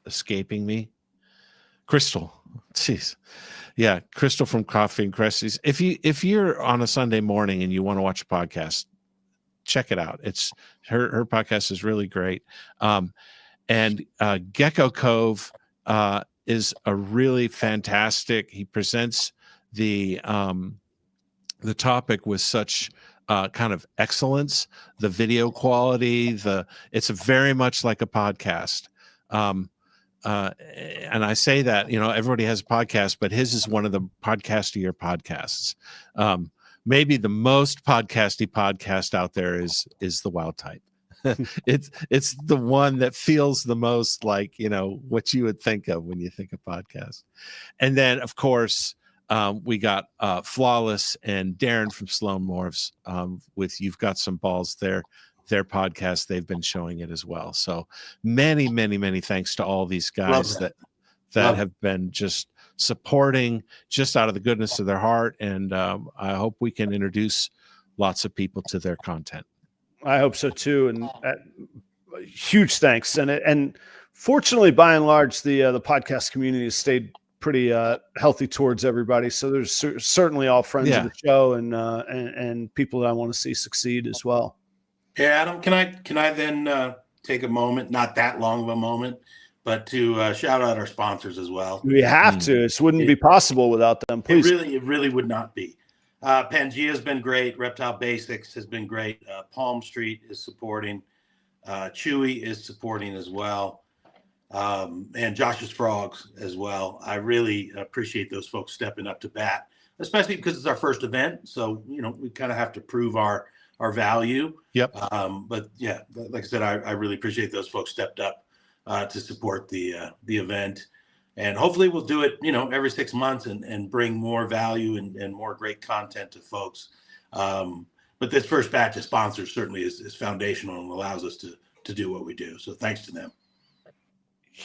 escaping me? Crystal. Jeez. Yeah. Crystal from Coffee and Cresties. If you're on a Sunday morning and you want to watch a podcast, check it out. It's her podcast is really great. And Gecko Cove is a really fantastic. He presents the topic with such kind of excellence, the video quality, it's very much like a podcast. And I say that, everybody has a podcast, but his is one of the podcast of your podcasts. Maybe the most podcasty podcast out there is the Wild Type. It's the one that feels the most like, what you would think of when you think of podcast. And then of course, we got Flawless and Darren from Sloan Morphs with You've Got Some Balls there. Their podcast, they've been showing it as well. So many, many, many thanks to all these guys that have been just supporting just out of the goodness of their heart. And I hope we can introduce lots of people to their content. I hope so too. And huge thanks. And fortunately, by and large, the podcast community has stayed pretty healthy towards everybody. So there's certainly all friends of the show and people that I want to see succeed as well. Hey, Adam, can I then take a moment, not that long of a moment, but to shout out our sponsors as well. We have to. This wouldn't be possible without them. Please. It really would not be. Pangea has been great. Reptile Basics has been great. Palm Street is supporting. Chewy is supporting as well. And Josh's Frogs as well. I really appreciate those folks stepping up to bat, especially because it's our first event. So, we kind of have to prove our value. Yep. But yeah, like I said, I really appreciate those folks stepped up to support the event. And hopefully we'll do it, every 6 months and bring more value and more great content to folks. But this first batch of sponsors certainly is foundational and allows us to do what we do. So thanks to them.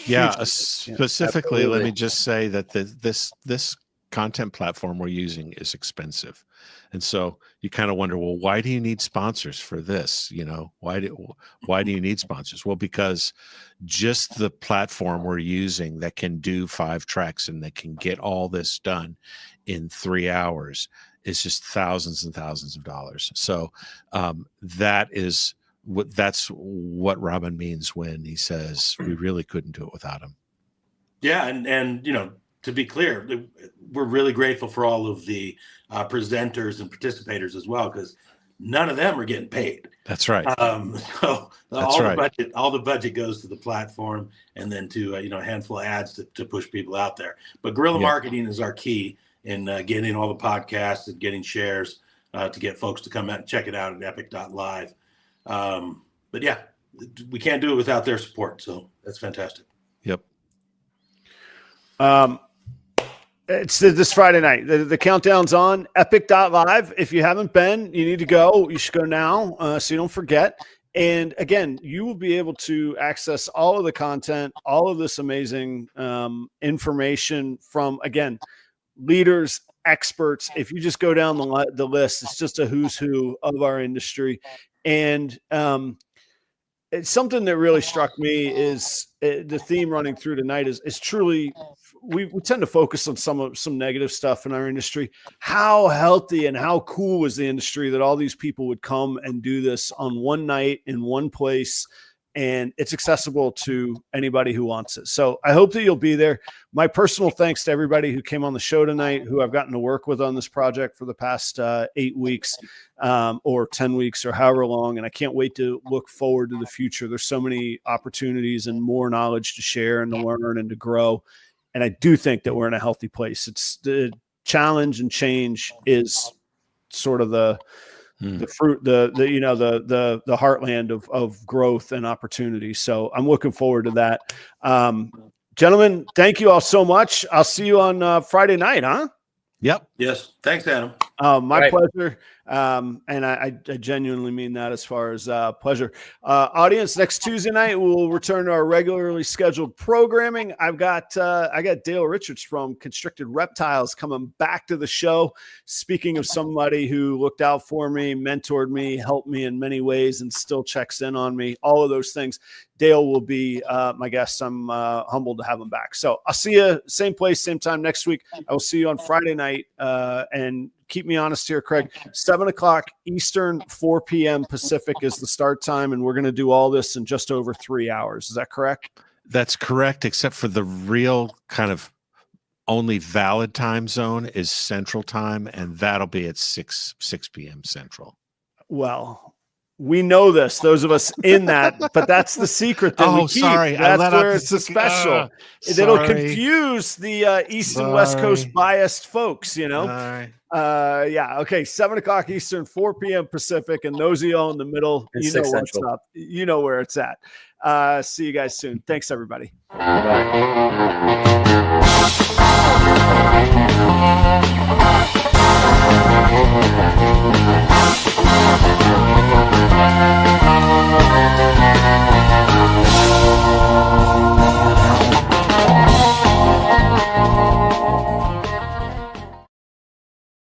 Yeah, specifically, let me just say that this content platform we're using is expensive. And so you kind of wonder, well, why do you need sponsors for this? Why do you need sponsors? Well, because just the platform we're using that can do 5 tracks and that can get all this done in 3 hours is just thousands and thousands of dollars. So that's what Robyn means when he says we really couldn't do it without him. Yeah. And to be clear, we're really grateful for all of the presenters and participators as well, because none of them are getting paid. That's right. So all the budget goes to the platform, and then to a handful of ads to push people out there. But guerrilla marketing is our key in getting all the podcasts and getting shares to get folks to come out and check it out at EPIC.live. But yeah, we can't do it without their support. So that's fantastic. Yep. It's this Friday night. The countdown's on EPIC.live. If you haven't been, you need to go. You should go now so you don't forget. And again, you will be able to access all of the content, all of this amazing information from, again, leaders, experts. If you just go down the list, it's just a who's who of our industry. And it's something that really struck me is the theme running through tonight is truly we tend to focus on some negative stuff in our industry. How healthy and how cool was the industry that all these people would come and do this on one night in one place, and it's accessible to anybody who wants it. So I hope that you'll be there. My personal thanks to everybody who came on the show tonight, who I've gotten to work with on this project for the past 8 weeks or 10 weeks or however long. And I can't wait to look forward to the future. There's so many opportunities and more knowledge to share and to learn and to grow. And I do think that we're in a healthy place. It's the challenge and change is sort of the fruit, the heartland of growth and opportunity. So I'm looking forward to that. Gentlemen, thank you all so much. I'll see you on Friday night, huh? Yep. Yes. Thanks, Adam. My pleasure. And I genuinely mean that as far as pleasure. Audience, next Tuesday night we'll return to our regularly scheduled programming. I got Dale Richards from Constricted Reptiles coming back to the show. Speaking of somebody who looked out for me, mentored me, helped me in many ways, and still checks in on me, all of those things. Dale will be my guest. I'm humbled to have him back. So I'll see you same place, same time next week. I will see you on Friday night. And keep me honest here, Craig. 7:00 Eastern, 4 p.m. Pacific is the start time, and we're going to do all this in just over 3 hours. Is that correct? That's correct, except for the real kind of only valid time zone is Central Time, and that'll be at 6 p.m. Central. Well, we know this, those of us in that, but that's the secret that we keep. Sorry. That's where it's a special. It'll confuse the East and West Coast biased folks, you know? Yeah. Okay. 7:00 Eastern, 4 p.m. Pacific. And those of y'all in the middle, you know what's up. You know where it's at. See you guys soon. Thanks, everybody. Bye.